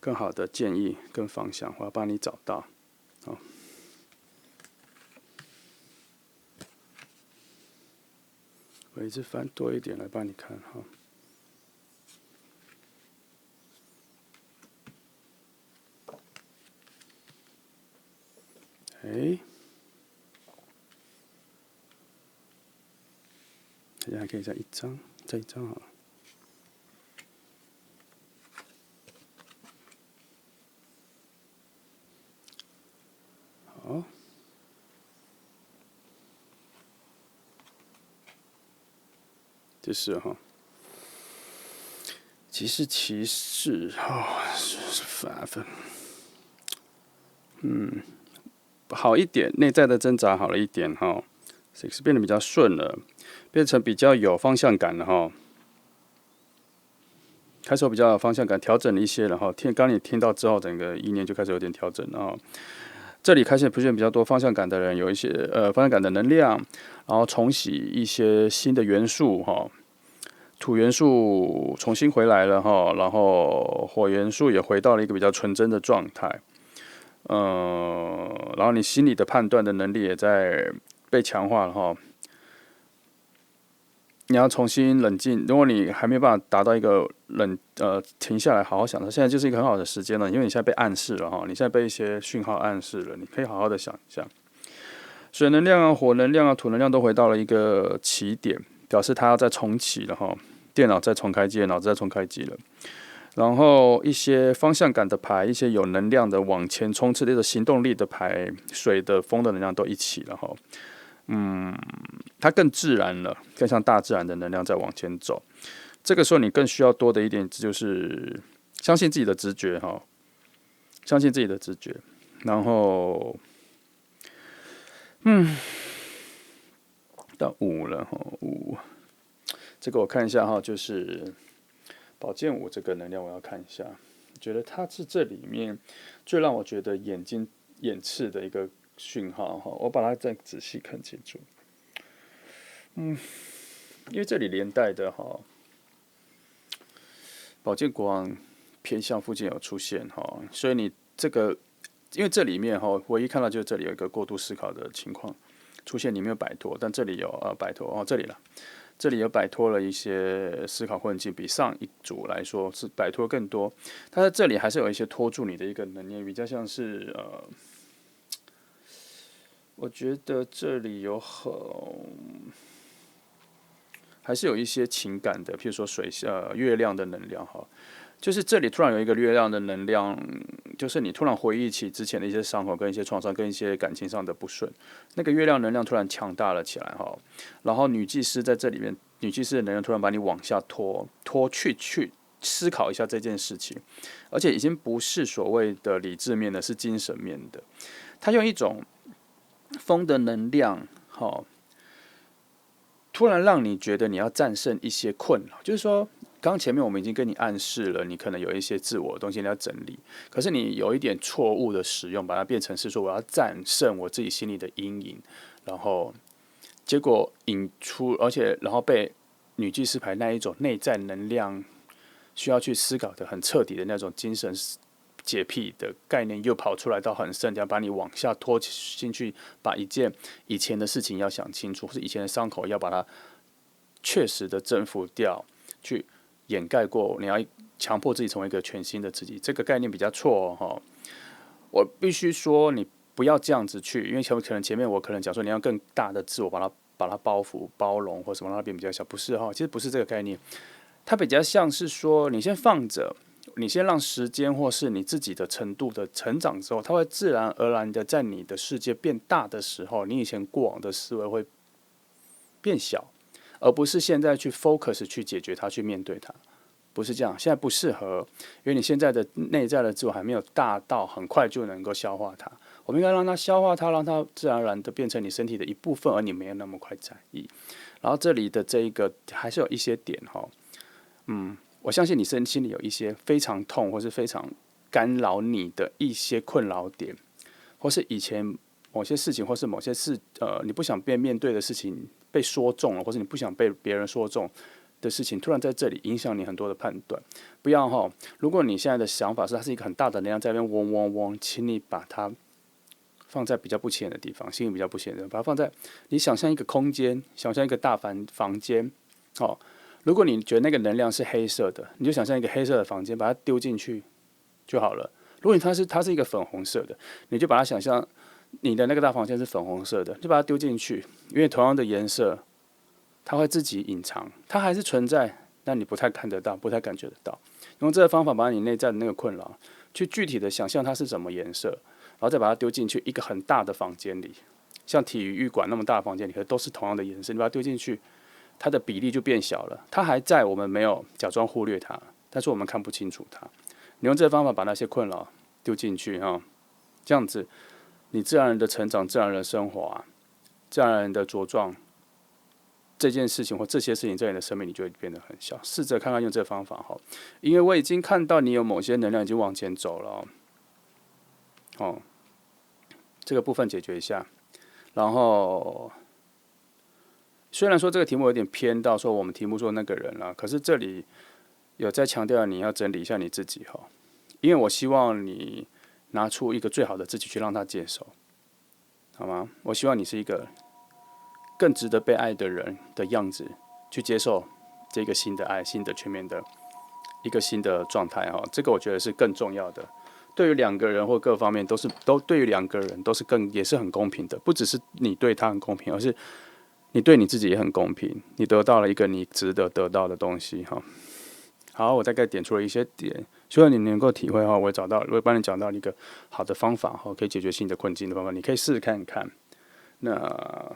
更好的建议跟方向，我要帮你找到。好。我一直翻多一点来帮你看哈。大家还可以再一张，再一张好了。好，这是哈。即是骑士是烦分。好一点，内在的挣扎好了一点哈，6变得比较顺了，变成比较有方向感了哈。开始比较有方向感，调整了一些了哈。刚你听到之后，整个意念就开始有点调整了哈。这里开始出现比较多方向感的人，有一些方向感的能量，然后重洗一些新的元素哈。土元素重新回来了哈，然后火元素也回到了一个比较纯真的状态。然后你心理的判断的能力也在被强化了哈。你要重新冷静，如果你还没有办法达到一个停下来好好想，现在就是一个很好的时间了，因为你现在被暗示了哈，你现在被一些讯号暗示了，你可以好好的想一下。水能量啊、火能量啊、土能量都回到了一个起点，表示它要再重启了哈，电脑再重开机，脑子再重开机了。然后一些方向感的牌，一些有能量的往前冲刺的这个行动力的牌，水的风的能量都一起了哈。它更自然了，更像大自然的能量在往前走。这个时候你更需要多的一点就是相信自己的直觉哈，相信自己的直觉。然后，到5了哈，5，这个我看一下哈，就是宝剑5这个能量我要看一下，觉得它是这里面最让我觉得眼刺的一个讯号哈，我把它再仔细看清楚。因为这里连带的哈，宝剑国王偏向附近有出现哈，所以你这个，因为这里面哈，唯一看到就是这里有一个过度思考的情况出现，你没有摆脱，但这里有摆脱哦，这里了。这里有摆脱了一些思考困境，比上一组来说是摆脱更多。它在这里还是有一些拖住你的一个能力，比较像是我觉得这里有还是有一些情感的，譬如说月亮的能量哈，就是这里突然有一个月亮的能量，就是你突然回忆起之前的一些伤口、跟一些创伤、跟一些感情上的不顺，那个月亮能量突然强大了起来哈。然后女祭司在这里面，女祭司的能量突然把你往下拖去思考一下这件事情，而且已经不是所谓的理智面的，是精神面的。他用一种风的能量，突然让你觉得你要战胜一些困扰，就是说，刚前面我们已经跟你暗示了，你可能有一些自我的东西你要整理，可是你有一点错误的使用，把它变成是说我要战胜我自己心里的阴影，然后结果引出，然后被女祭司牌那一种内在能量需要去思考的很彻底的那种精神洁癖的概念又跑出来到很深，要把你往下拖进去，把一件以前的事情要想清楚，或是以前的伤口要把它确实的征服掉，去掩盖过，你要强迫自己成为一个全新的自己，这个概念比较错哦。我必须说，你不要这样子去，因为可能前面我可能讲说你要更大的自我把它包袱、包容或什么让它变比较小，不是哈，其实不是这个概念，它比较像是说你先放着。你先让时间或是你自己的程度的成长之后，它会自然而然的在你的世界变大的时候，你以前过往的思维会变小，而不是现在去 focus 去解决它，去面对它，不是这样。现在不适合，因为你现在的内在的自我还没有大到很快就能够消化它。我们应该让它消化它，让它自然而然的变成你身体的一部分，而你没有那么快在意。然后这里的这一个还是有一些点哈，我相信你心里有一些非常痛，或是非常干扰你的一些困扰点，或是以前某些事情，或是某些你不想被面对的事情被说中了，或是你不想被别人说中的事情，突然在这里影响你很多的判断。不要如果你现在的想法是它是一个很大的能量在那边嗡嗡嗡，请你把它放在比较不起眼的地方，吸引比较不起眼的地方，把它放在你想象一个空间，想象一个大房间，哦，如果你觉得那个能量是黑色的，你就想象一个黑色的房间，把它丢进去就好了。如果它是一个粉红色的，你就把它想象你的那个大房间是粉红色的，就把它丢进去，因为同样的颜色，它会自己隐藏，它还是存在，但你不太看得到，不太感觉得到。用这个方法把你内在的那个困扰，去具体的想象它是什么颜色，然后再把它丢进去一个很大的房间里，像体育馆那么大的房间里，可都是同样的颜色，你把它丢进去，它的比例就变小了。它还在，我们没有假装忽略它，但是我们看不清楚它。你用这个方法把那些困扰丢进去哈，这样子，你自然而然的成长，自然而然的升华，自然而然的茁壮。这件事情或这些事情在你的生命里就会变得很小。试着看看用这个方法哈，因为我已经看到你有某些能量已经往前走了哦，这个部分解决一下。然后虽然说这个题目有点偏到说我们题目说那个人了，可是这里有在强调你要整理一下你自己哈，因为我希望你拿出一个最好的自己去让他接受，好吗？我希望你是一个更值得被爱的人的样子，去接受这个新的爱、新的全面的一个新的状态哈。这个我觉得是更重要的。对于两个人或各方面都对于两个人都是也是很公平的，不只是你对他很公平，而是你对你自己也很公平。你得到了一个你值得得到的东西哈。好，我大概点出了一些点，希望你能够体会哈。我会帮你找到一个好的方法哈，可以解决新的困境的方法，你可以试试看看。那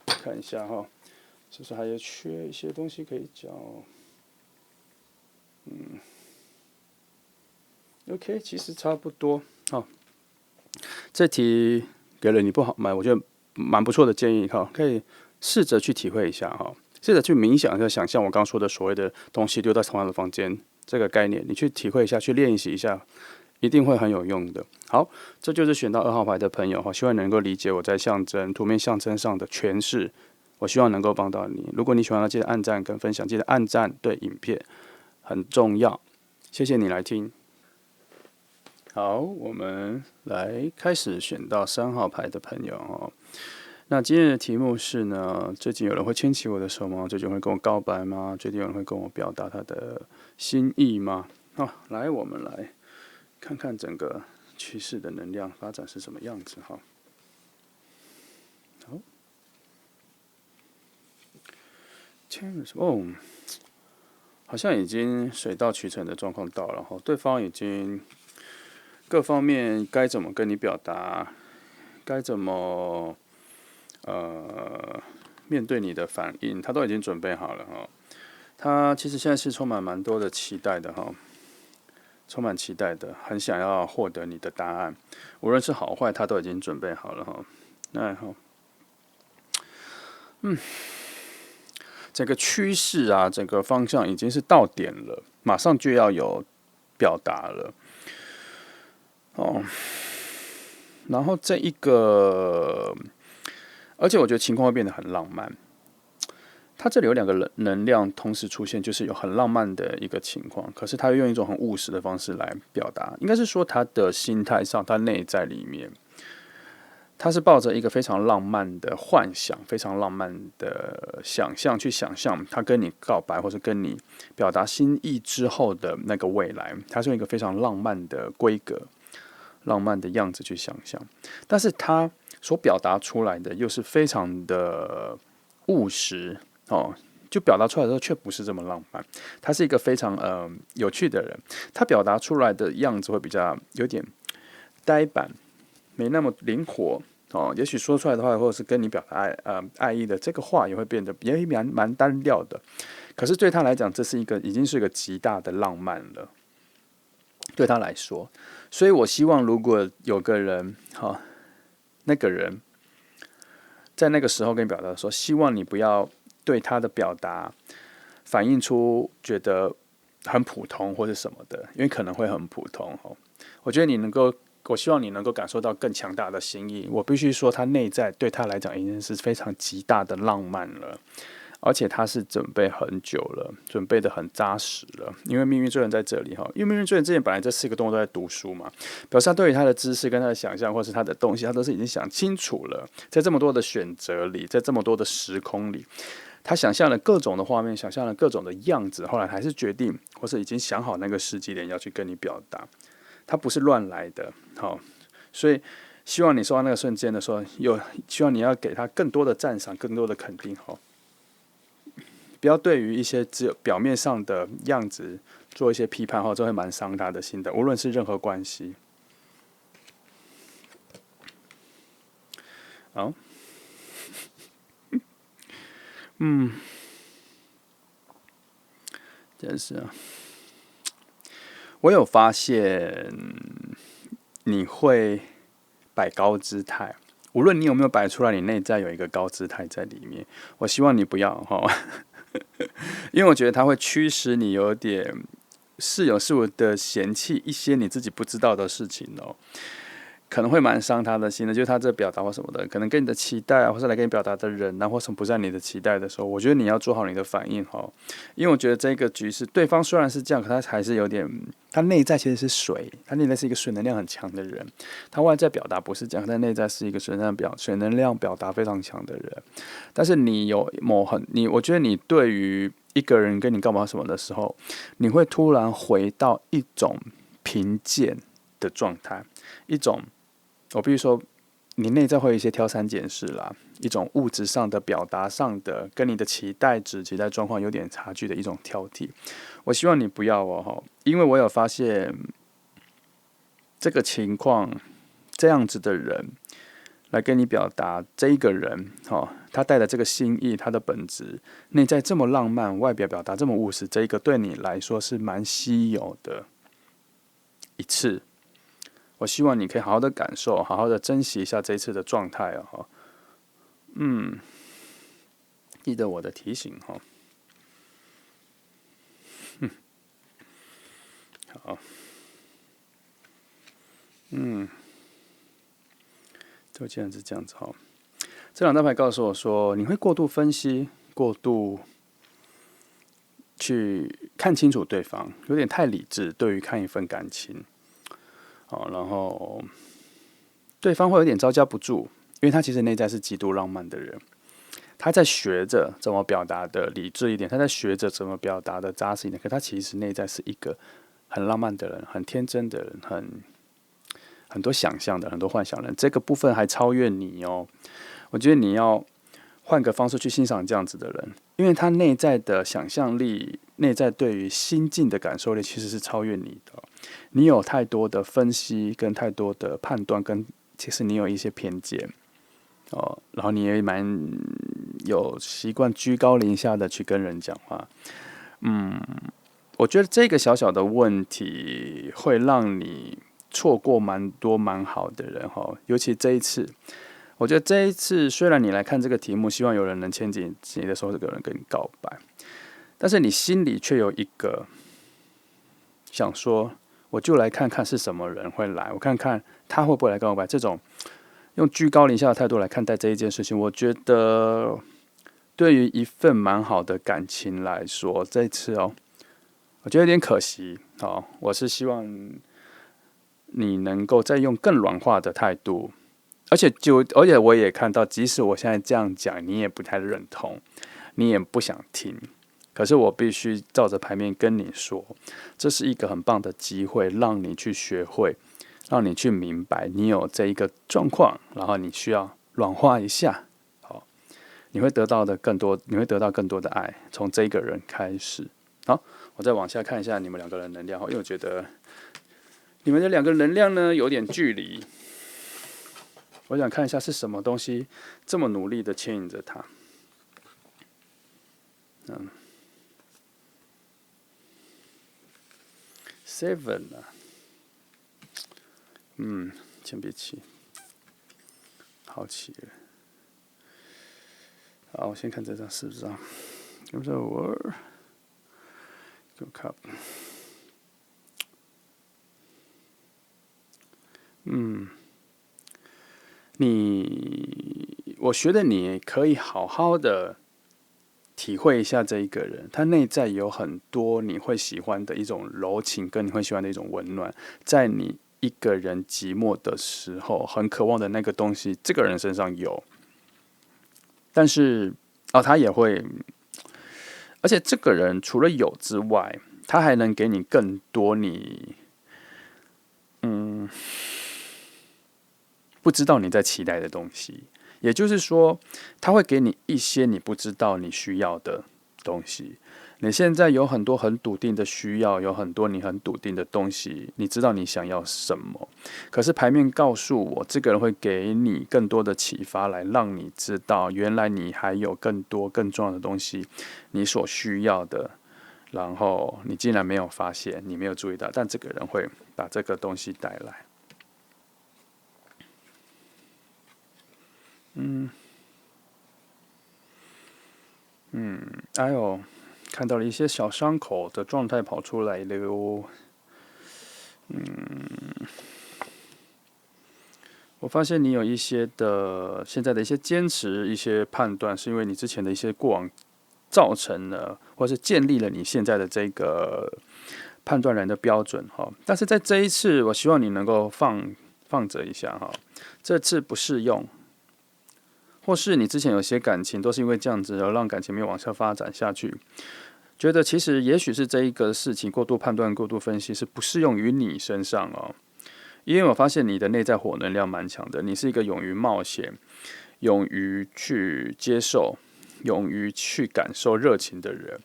看一下哈，是不是还有缺一些东西可以讲？OK， 其实差不多。好，这题给了你不好我觉得蛮不错的建议哈，可以试着去体会一下哈，试着去冥想一下，想象我刚刚说的所谓的东西丢在同样的房间这个概念，你去体会一下，去练习一下，一定会很有用的。好，这就是选到2号牌的朋友哈，希望能够理解我在图面象征上的诠释。我希望能够帮到你。如果你喜欢，记得按赞跟分享，记得按赞对影片很重要。谢谢你来听。好，我们来开始选到3号牌的朋友哦。那今天的题目是呢，最近有人会牵起我的手吗？最近会跟我告白吗？最近有人会跟我表达他的心意吗？好，来，我们来看看整个趋势的能量发展是什么样子哈。好。哦，好像已经水到渠成的状况到了哈，对方已经各方面该怎么跟你表达，该怎么面对你的反应，他都已经准备好了哈。他其实现在是充满蛮多的期待的哈，充满期待的，很想要获得你的答案，无论是好坏，他都已经准备好了哈。那好，整个趋势啊，整个方向已经是到点了，马上就要有表达了。哦，然后这一个，而且我觉得情况会变得很浪漫。它这里有2个能量同时出现，就是有很浪漫的一个情况，可是他又用一种很务实的方式来表达。应该是说他的心态上，他内在里面。他是抱着一个非常浪漫的幻想，非常浪漫的想象去想象他跟你告白或者跟你表达心意之后的那个未来，他是用一个非常浪漫的规格、浪漫的样子去想象，但是他所表达出来的又是非常的务实哦，就表达出来的时候却不是这么浪漫。他是一个非常有趣的人，他表达出来的样子会比较有点呆板。没那么灵活哦，也许说出来的话，或者是跟你表达爱意的这个话，也会变得也蛮单调的。可是对他来讲，这是已经是一个极大的浪漫了，对他来说。所以我希望，如果有个人那个人在那个时候跟你表达说，希望你不要对他的表达反映出觉得很普通或者什么的，因为可能会很普通哦。我觉得我希望你能够感受到更强大的心意。我必须说，他内在对他来讲已经是非常极大的浪漫了而且他是准备很久了，准备的很扎实了。因为命运罪人在这里哈，因为命运罪人之前本来这4个动物都在读书嘛，表示他对于他的知识跟他的想象，或是他的东西，他都是已经想清楚了。在这么多的选择里，在这么多的时空里，他想象了各种的画面，想象了各种的样子，后来还是决定，或是已经想好那个时机点要去跟你表达。他不是乱来的，好，所以希望你收到那个瞬间的时候，希望你要给他更多的赞赏，更多的肯定，好，不要对于一些只有表面上的样子做一些批判，这会蛮伤他的心的，无论是任何关系。好，真是啊，我有发现你会摆高姿态，无论你有没有摆出来，你内在有一个高姿态在里面。我希望你不要哈，因为我觉得它会驱使你有点是有是无的嫌弃一些你自己不知道的事情哦。可能会蛮伤他的心的，就是他这表达或什么的，可能跟你的期待啊，或是来跟你表达的人啊，或什么不在你的期待的时候，我觉得你要做好你的反应哈，因为我觉得这个局势，对方虽然是这样，可他还是有点，他内在其实是水，他内在是一个水能量很强的人，他外在表达不是这样，但内在是一个水能量表达非常强的人，但是你有我觉得你对于一个人跟你干嘛什么的时候，你会突然回到一种贫贱的状态，一种。我必须说，你内在会有一些挑三拣四啦，一种物质上的表达上的，跟你的期待值、期待状况有点差距的一种挑剔。我希望你不要哦，因为我有发现这个情况，这样子的人来跟你表达，这一个人他带的这个心意，他的本质内在这么浪漫，外表表达这么务实，这一个对你来说是蛮稀有的一次。我希望你可以好好的感受，好好的珍惜一下这一次的状态哦。记得我的提醒哈。好，就既然是这样子哈。这两张牌告诉我说，你会过度分析，过度去看清楚对方，有点太理智，对于看一份感情，然后对方会有点招架不住，因为他其实内在是极度浪漫的人，他在学着怎么表达的理智一点，他在学着怎么表达的扎实一点，可他其实内在是一个很浪漫的人，很天真的人，很多想象的，很多幻想的人，这个部分还超越你哦。我觉得你要换个方式去欣赏这样子的人，因为他内在的想象力，内在对于心境的感受力其实是超越你的。你有太多的分析跟太多的判断，跟其实你有一些偏见然后你也蛮有习惯居高临下的去跟人讲话。我觉得这个小小的问题会让你错过蛮多蛮好的人哈，尤其这一次。我觉得这一次，虽然你来看这个题目，希望有人能牵紧你的手，有人跟你告白，但是你心里却有一个想说，我就来看看是什么人会来，我看看他会不会来告白。这种用居高临下的态度来看待这一件事情，我觉得对于一份蛮好的感情来说，这一次我觉得有点可惜。我是希望你能够再用更软化的态度。而且我也看到，即使我现在这样讲，你也不太认同，你也不想听。可是我必须照着牌面跟你说，这是一个很棒的机会，让你去学会，让你去明白，你有这一个状况，然后你需要软化一下，你会得到更多的爱，从这个人开始。好，我再往下看一下你们两个人能量，因为我觉得你们的两个能量呢有点距离。我想看一下是什么东西这么努力的牵引着他。Seven 啊，铅笔七，好奇了。好，我先看这张是不是啊 ？Give the word, give cup。我觉得你可以好好的体会一下这一个人，他内在有很多你会喜欢的一种柔情，跟你会喜欢的一种温暖，在你一个人寂寞的时候，很渴望的那个东西，这个人身上有，但是他也会，而且这个人除了有之外，他还能给你更多你不知道你在期待的东西。也就是说，他会给你一些你不知道你需要的东西。你现在有很多很笃定的需要，有很多你很笃定的东西，你知道你想要什么。可是牌面告诉我，这个人会给你更多的启发，来让你知道，原来你还有更多更重要的东西，你所需要的。然后你竟然没有发现，你没有注意到，但这个人会把这个东西带来。哎呦，看到了一些小伤口的状态跑出来了哟。我发现你有一些的现在的一些坚持、一些判断，是因为你之前的一些过往造成了，或是建立了你现在的这个判断人的标准哈。但是在这一次，我希望你能够放着一下哈，这次不适用。或是你之前有些感情都是因为这样子，而让感情没有往下发展下去，觉得其实也许是这一个事情过度判断、过度分析是不适用于你身上哦。因为我发现你的内在火能量蛮强的，你是一个勇于冒险、勇于去接受、勇于去感受热情的人。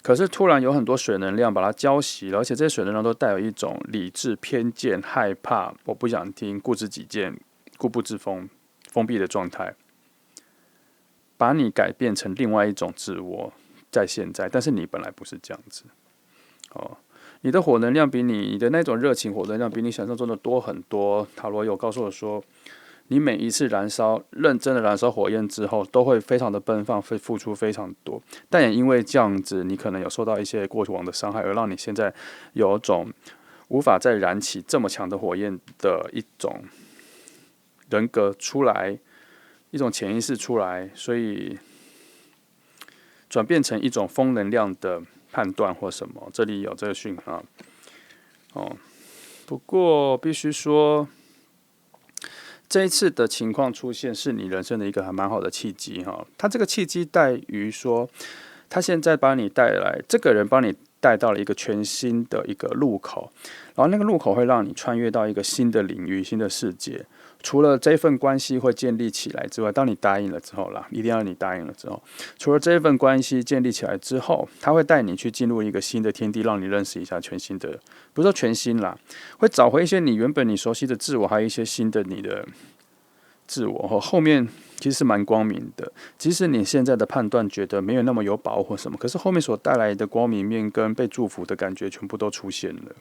可是突然有很多水能量把它浇熄了，而且这些水能量都带有一种理智、偏见、害怕、我不想听、固执己见、固步自封、封闭的状态。把你改变成另外一种自我，在现在，但是你本来不是这样子哦。你的火能量比你的那种热情火能量比你想象中的多很多。塔罗有告诉我说，你每一次燃烧认真的燃烧火焰之后，都会非常的奔放，会付出非常多。但也因为这样子，你可能有受到一些过往的伤害，而让你现在有种无法再燃起这么强的火焰的一种人格出来。一种潜意识出来，所以转变成一种风能量的判断或什么。这里有这个讯号哦。不过必须说，这一次的情况出现是你人生的一个还蛮好的契机哈。它这个契机在于说，他现在把你带来，这个人帮你带到了一个全新的一个路口，然后那个路口会让你穿越到一个新的领域、新的世界。除了这份关系会建立起来之外，当你答应了之后啦，一定要你答应了之后，除了这份关系建立起来之后，他会带你去进入一个新的天地，让你认识一下全新的，不是说全新啦，会找回一些你原本你熟悉的自我，还有一些新的你的自我。后面其实是蛮光明的，即使你现在的判断觉得没有那么有把握或什么，可是后面所带来的光明面跟被祝福的感觉，全部都出现了。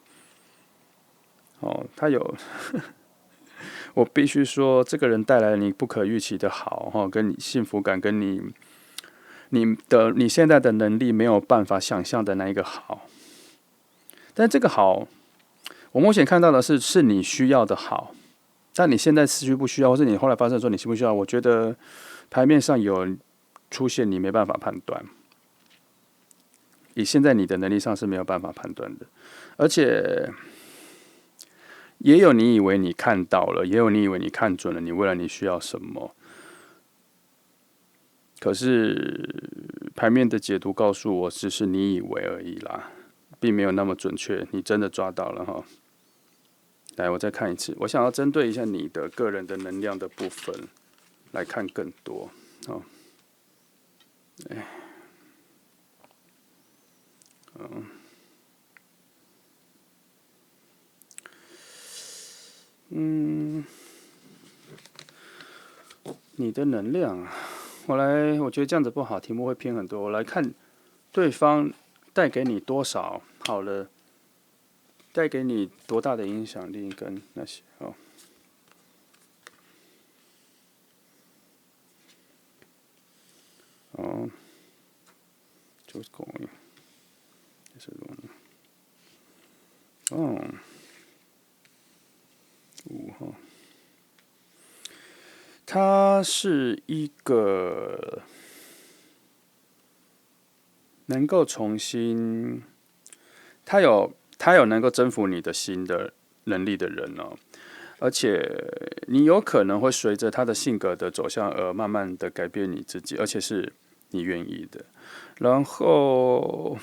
哦，他有。我必须说，这个人带来你不可预期的好哈，跟你幸福感，跟你现在的能力没有办法想象的那一个好。但这个好，我目前看到的是你需要的好，但你现在需不需要，或是你后来发生说你需不需要？我觉得牌面上有出现，你没办法判断，以现在你的能力上是没有办法判断的，而且。也有你以为你看到了，也有你以为你看准了，你未来你需要什么？可是牌面的解读告诉我，只是你以为而已啦，并没有那么准确。你真的抓到了哈！来，我再看一次。我想要针对一下你的个人的能量的部分来看更多。哦，你的能量啊，我觉得这样子不好，题目会偏很多。我来看对方带给你多少好了，带给你多大的影响力跟那些哦。哦，就是讲，就是哦，哈，它是一个能够重新，他有能够征服你的心的能力的人哦，而且你有可能会随着他的性格的走向而慢慢的改变你自己，而且是你愿意的。然后，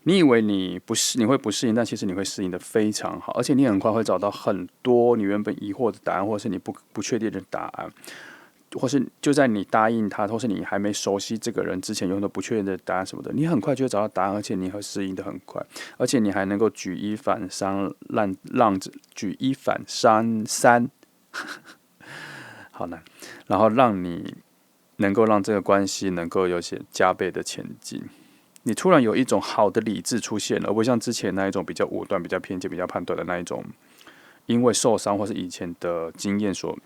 你以为你会不适应，但其实你会适应的非常好，而且你很快会找到很多你原本疑惑的答案，或是你不确定的答案，或是就在你答应他，或是你还没熟悉这个人之前，有很多不确定的答案什么的，你很快就会找到答案，而且你会适应的很快，而且你还能够举一反三，举一反三，好难，然后让你能够让这个关系能够有些加倍的前进。你突然有一种好的理智出现了，而不像之前那一种比较武断、比较偏见、比较判断的那一种，因为受伤或是以前的经验所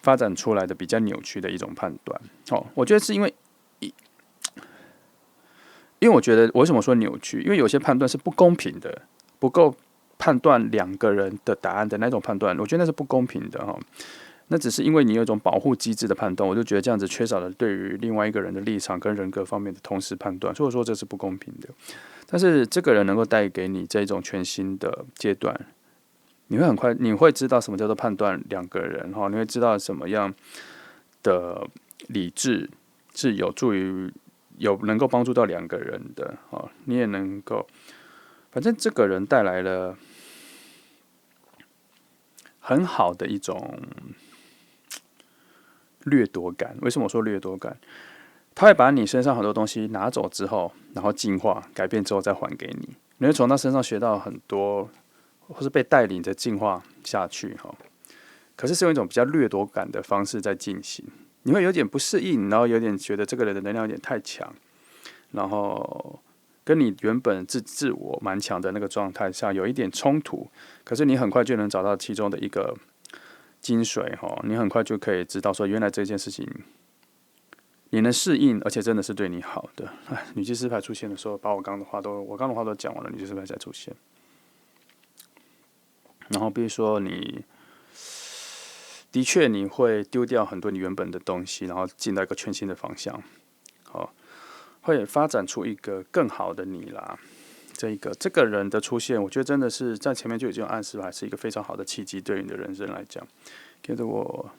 发展出来的比较扭曲的一种判断。我觉得是因为我觉得我为什么说扭曲？因为有些判断是不公平的，不够判断两个人的答案的那种判断，我觉得那是不公平的那只是因为你有一种保护机制的判断，我就觉得这样子缺少了对于另外一个人的立场跟人格方面的同时判断，所以我说这是不公平的。但是这个人能够带给你这种全新的阶段，你会很快，你会知道什么叫做判断两个人你会知道什么样的理智是能够帮助到两个人的你也能够，反正这个人带来了很好的一种掠夺感。为什么我说掠夺感？他会把你身上很多东西拿走之后，然后进化、改变之后再还给你。你会从他身上学到很多，或是被带领着进化下去可是用一种比较掠夺感的方式在进行，你会有点不适应，然后有点觉得这个人的能量有点太强，然后跟你原本自我蛮强的那个状态下有一点冲突。可是你很快就能找到其中的一个精髓你很快就可以知道说，原来这件事情你能适应，而且真的是对你好的。女祭司牌出现的时候，把我刚刚的话都讲完了，女祭司牌才出现。然后比如说的确你会丢掉很多你原本的东西，然后进到一个全新的方向，会发展出一个更好的你啦。这个人的出现，我觉得真的是在前面就已经有暗示了，还是一个非常好的契机，对你的人生来讲。给得我，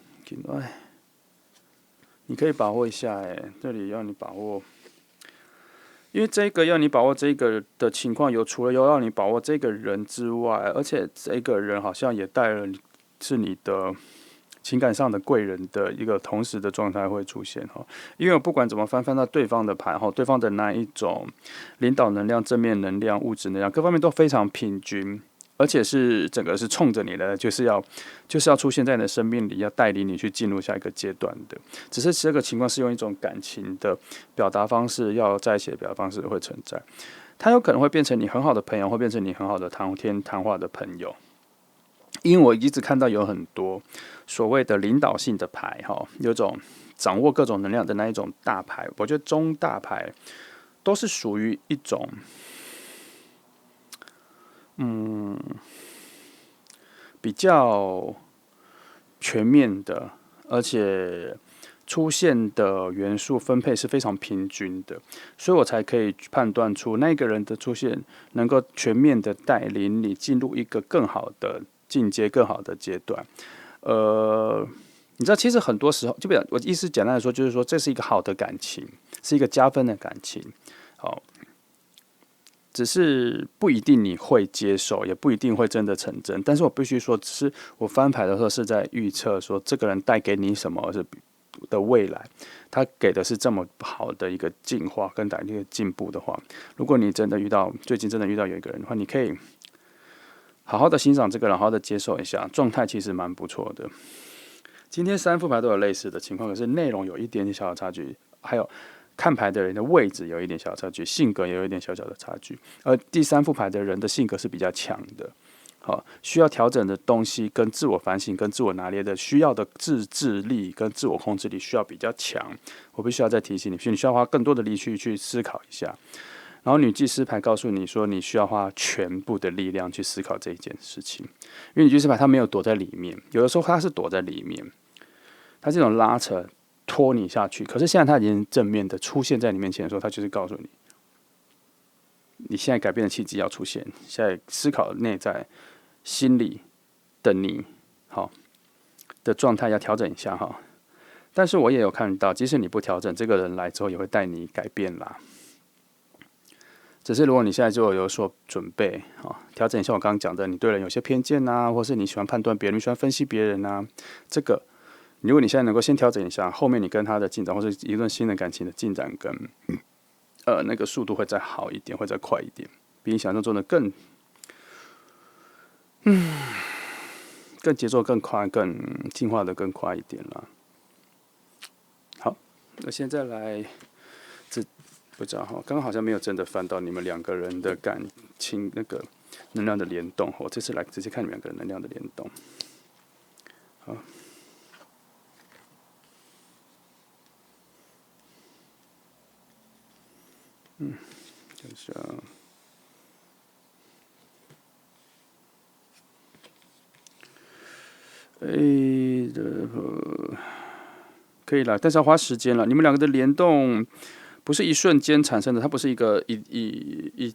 你可以把握一下这里要你把握，因为这个要你把握这个的情况，除了要让你把握这个人之外，而且这个人好像也带了是你的情感上的贵人的一个同时的状态会出现因为我不管怎么翻到对方的牌对方的那一种领导能量、正面能量、物质能量各方面都非常平均，而且是整个是冲着你的，就是要出现在你的生命里，要带领你去进入下一个阶段的。只是这个情况是用一种感情的表达方式，要在一起的表达方式会存在。他有可能会变成你很好的朋友，会变成你很好的谈话的朋友。因为我一直看到有很多所谓的领导性的牌有种掌握各种能量的那一种大牌，我觉得中大牌都是属于一种比较全面的，而且出现的元素分配是非常平均的，所以我才可以判断出那个人的出现能够全面的带领你进入一个更好的进阶、更好的阶段。你知道，其实很多时候，我意思简单来说，就是说这是一个好的感情，是一个加分的感情。只是不一定你会接受，也不一定会真的成真。但是我必须说，只是我翻牌的时候是在预测说，这个人带给你什么的未来，他给的是这么好的一个进化跟一个进步的话，如果你最近真的遇到有一个人的话，你可以好好的欣赏这个人，好好的接受一下，状态其实蛮不错的。今天3副牌都有类似的情况，可是内容有一点点小的差距，还有看牌的人的位置有一点小差距，性格也有一点小小的差距。而第3副牌的人的性格是比较强的，需要调整的东西跟自我反省、跟自我拿捏的需要的自制力跟自我控制力需要比较强。我必须要再提醒你，你需要花更多的力气去思考一下。然后女祭司牌告诉你说，你需要花全部的力量去思考这一件事情，因为女祭司牌她没有躲在里面，有的时候她是躲在里面，她这种拉扯拖你下去。可是现在他已经正面的出现在你面前的时候，他就是告诉你，你现在改变的契机要出现，现在思考内在心理的你，好的状态要调整一下哈。但是我也有看到，即使你不调整，这个人来之后也会带你改变啦。只是如果你现在就有所准备啊，调整一下我刚刚讲的，你对人有些偏见啊，或是你喜欢判断别人，你喜欢分析别人啊，这个如果你现在能够先调整一下，后面你跟他的进展，或是一段新的感情的进展跟那个速度会再好一点，会再快一点，比你想象中的更节奏更快，更进化的更快一点啦。好，那现在来不知道哈，刚刚好像没有真的翻到你们两个人的感情那个能量的联动。我这次来直接看你们两个人能量的联动。好，看一下。可以了，但是要花时间了。你们两个的联动不是一瞬间产生的，它不是一个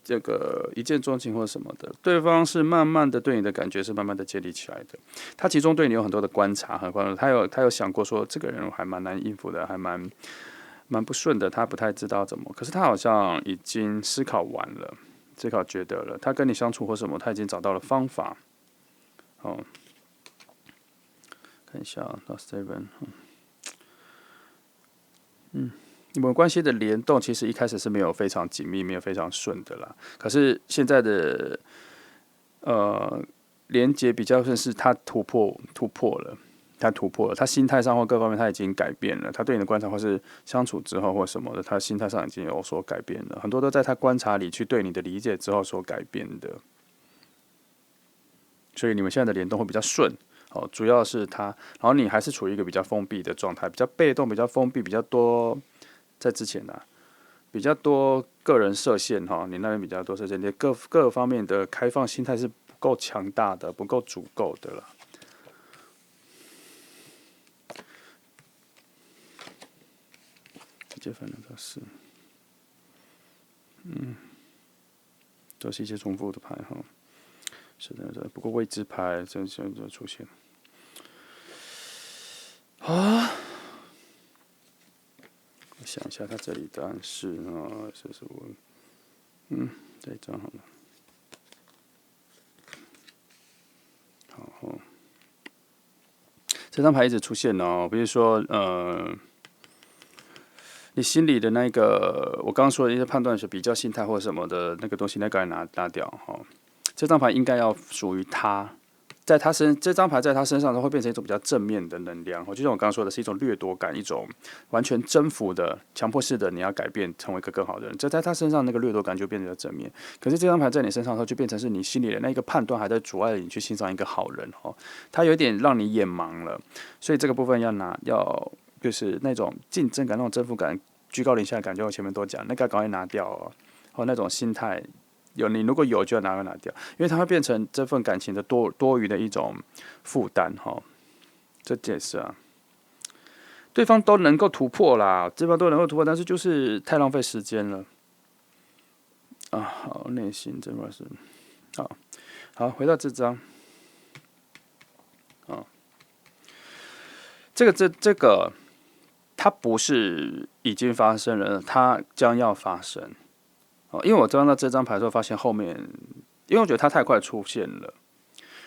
这个一见钟情或什么的，对方是慢慢的对你的感觉是慢慢的建立起来的。他其中对你有很多的观察和观察，他有想过说这个人还蛮难应付的，还蛮不顺的，他不太知道怎么。可是他好像已经思考完了，思考觉得了，他跟你相处或什么，他已经找到了方法。哦，看一下 Last Seven，你们关系的联动其实一开始是没有非常紧密，没有非常顺的啦。可是现在的连接比较像是他突破了，他心态上或各方面他已经改变了。他对你的观察或是相处之后或什么的，他心态上已经有所改变了。很多都在他观察里去对你的理解之后所改变的。所以你们现在的联动会比较顺。哦，主要是他，然后你还是处于一个比较封闭的状态，比较被动，比较封闭，比较多。在之前啊，比较多个人设限哈，你那边比较多设限，你各方面的开放心态是不够强大的，不够足够的啦。直接翻两个是，都是一些重复的牌哈。是的，不过未知牌真就出现啊。我想一下，他这里答案是啊，这是我，这一张好了。好，这张牌一直出现哦，比如说你心里的那个，我刚刚说的一些判断是比较心态或者什么的那个东西，那个拿掉哈。这张牌应该要属于他，这张牌在他身上都会变成一种比较正面的能量。就像我刚刚说的，是一种掠夺感，一种完全征服的、强迫式的，你要改变成为一个更好的人。这在他身上那个掠夺感就变得正面。可是这张牌在你身上的时候，就变成是你心里的那个判断还在阻碍你去欣赏一个好人哦，他有点让你眼盲了。所以这个部分要就是那种竞争感、那种征服感、居高临下的感觉，我前面都讲，那个赶快拿掉哦，那种心态。你如果有就要拿掉，因为它会变成这份感情的多余的一种负担哈。这也是啊，对方都能够突破啦，对方都能够突破，但是就是太浪费时间了啊。好，内心这块是好，回到这张啊，这个它不是已经发生了，它将要发生。因为我看到这张牌的时候，发现后面，因为我觉得它太快出现了，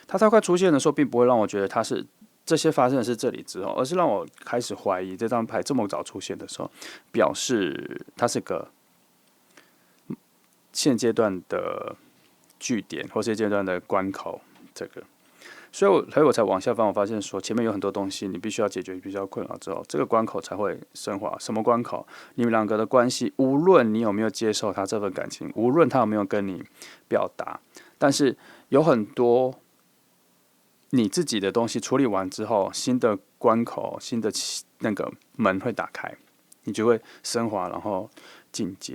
它太快出现的时候，并不会让我觉得它是这些发生的是这里之后，而是让我开始怀疑这张牌这么早出现的时候，表示它是个现阶段的据点或现阶段的关口，这个。所以我才往下翻，我发现说前面有很多东西你必须要解决，必须要困扰之后，这个关口才会升华。什么关口？你们两个的关系，无论你有没有接受他这份感情，无论他有没有跟你表达，但是有很多你自己的东西处理完之后，新的关口、新的那个门会打开，你就会升华，然后进阶。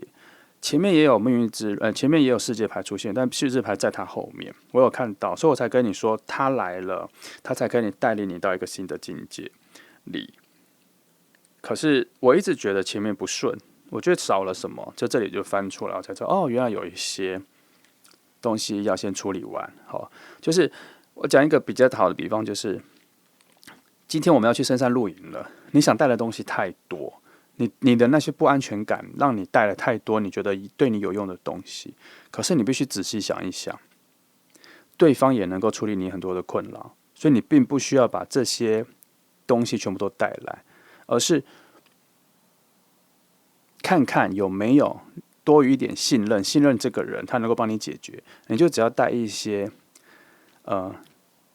前面也有命运前面也有世界牌出现，但世界牌在它后面，我有看到，所以我才跟你说，他来了，他才可以带领你到一个新的境界里。可是我一直觉得前面不顺，我觉得少了什么，就这里就翻出来，我才知道哦，原来有一些东西要先处理完。好，就是我讲一个比较好的比方，就是今天我们要去深山露营了，你想带的东西太多，你的那些不安全感让你带了太多你觉得对你有用的东西，可是你必须仔细想一想，对方也能够处理你很多的困扰，所以你并不需要把这些东西全部都带来，而是看看有没有多余一点信任这个人，他能够帮你解决，你就只要带一些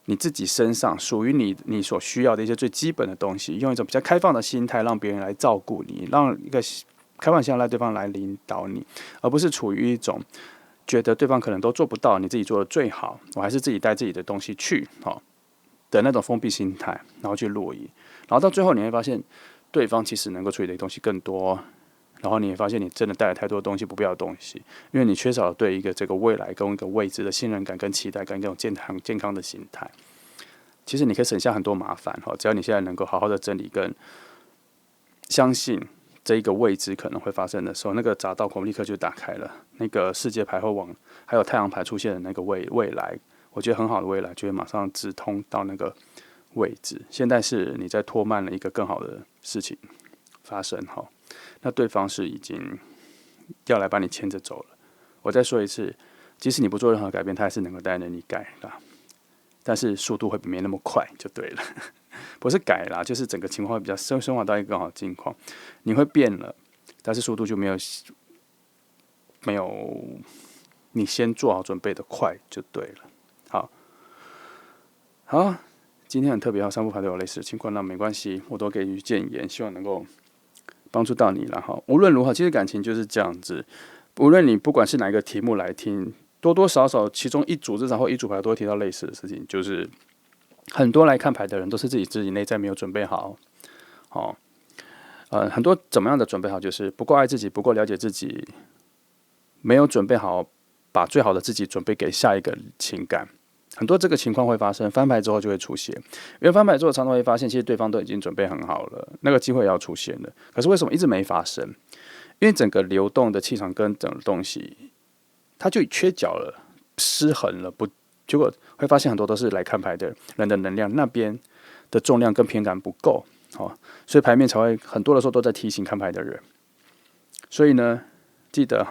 你自己身上属于你所需要的一些最基本的东西，用一种比较开放的心态，让别人来照顾你，让一个开放心态让对方来领导你，而不是处于一种觉得对方可能都做不到，你自己做的最好，我还是自己带自己的东西去，的那种封闭心态，然后去落意，然后到最后你会发现，对方其实能够处理的东西更多，然后你会发现你真的带了太多东西不必要的东西，因为你缺少了对一个这个未来跟一个未知的信任感跟期待跟这种健康的心态。其实你可以省下很多麻烦，只要你现在能够好好的整理跟相信这一个未知可能会发生的时候，那个闸道孔立刻就打开了，那个世界牌或往还有太阳牌出现的那个未来，我觉得很好的未来就会马上直通到那个位置。现在是你在拖慢了一个更好的事情发生，那对方是已经要来把你牵着走了。我再说一次，即使你不做任何改变，他还是能够带着你改的，但是速度会没那么快就对了。不是改啦，就是整个情况会比较升华到一个更好的境况，你会变了，但是速度就没有你先做好准备的快就对了。好，今天很特别，三副牌都有类似的情况，那没关系，我都给予建言，希望能够帮助到你了哈。无论如何，其实感情就是这样子，无论你不管是哪一个题目来听，多多少少其中一组至少或一组牌都会提到类似的事情，就是很多来看牌的人都是自己内在没有准备好，很多怎么样的准备好，就是不够爱自己，不够了解自己，没有准备好把最好的自己准备给下一个情感。很多这个情况会发生，翻牌之后就会出现。因为翻牌之后常常会发现，其实对方都已经准备很好了，那个机会也要出现了。可是为什么一直没发生？因为整个流动的气场跟整个东西，它就缺角了、失衡了，结果会发现很多都是来看牌的人的能量那边的重量跟偏感不够，所以牌面才会很多的时候都在提醒看牌的人。所以呢，记得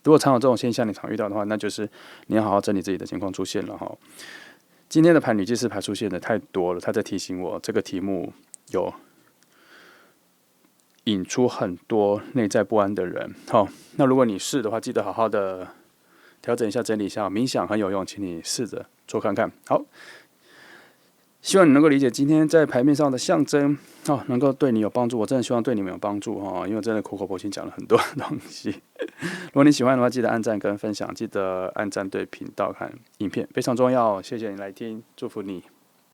如果常有这种现象，你常遇到的话，那就是你要好好整理自己的情况出现了哈。今天的牌女祭司牌出现的太多了，她在提醒我这个题目有引出很多内在不安的人。那如果你是的话，记得好好的调整一下、整理一下，冥想很有用，请你试着做看看。好，希望你能够理解今天在牌面上的象征，能够对你有帮助。我真的希望对你们有帮助因为我真的苦口婆心讲了很多东西。如果你喜欢的话，记得按赞跟分享，记得按赞对频道看影片，非常重要。谢谢你来听，祝福你。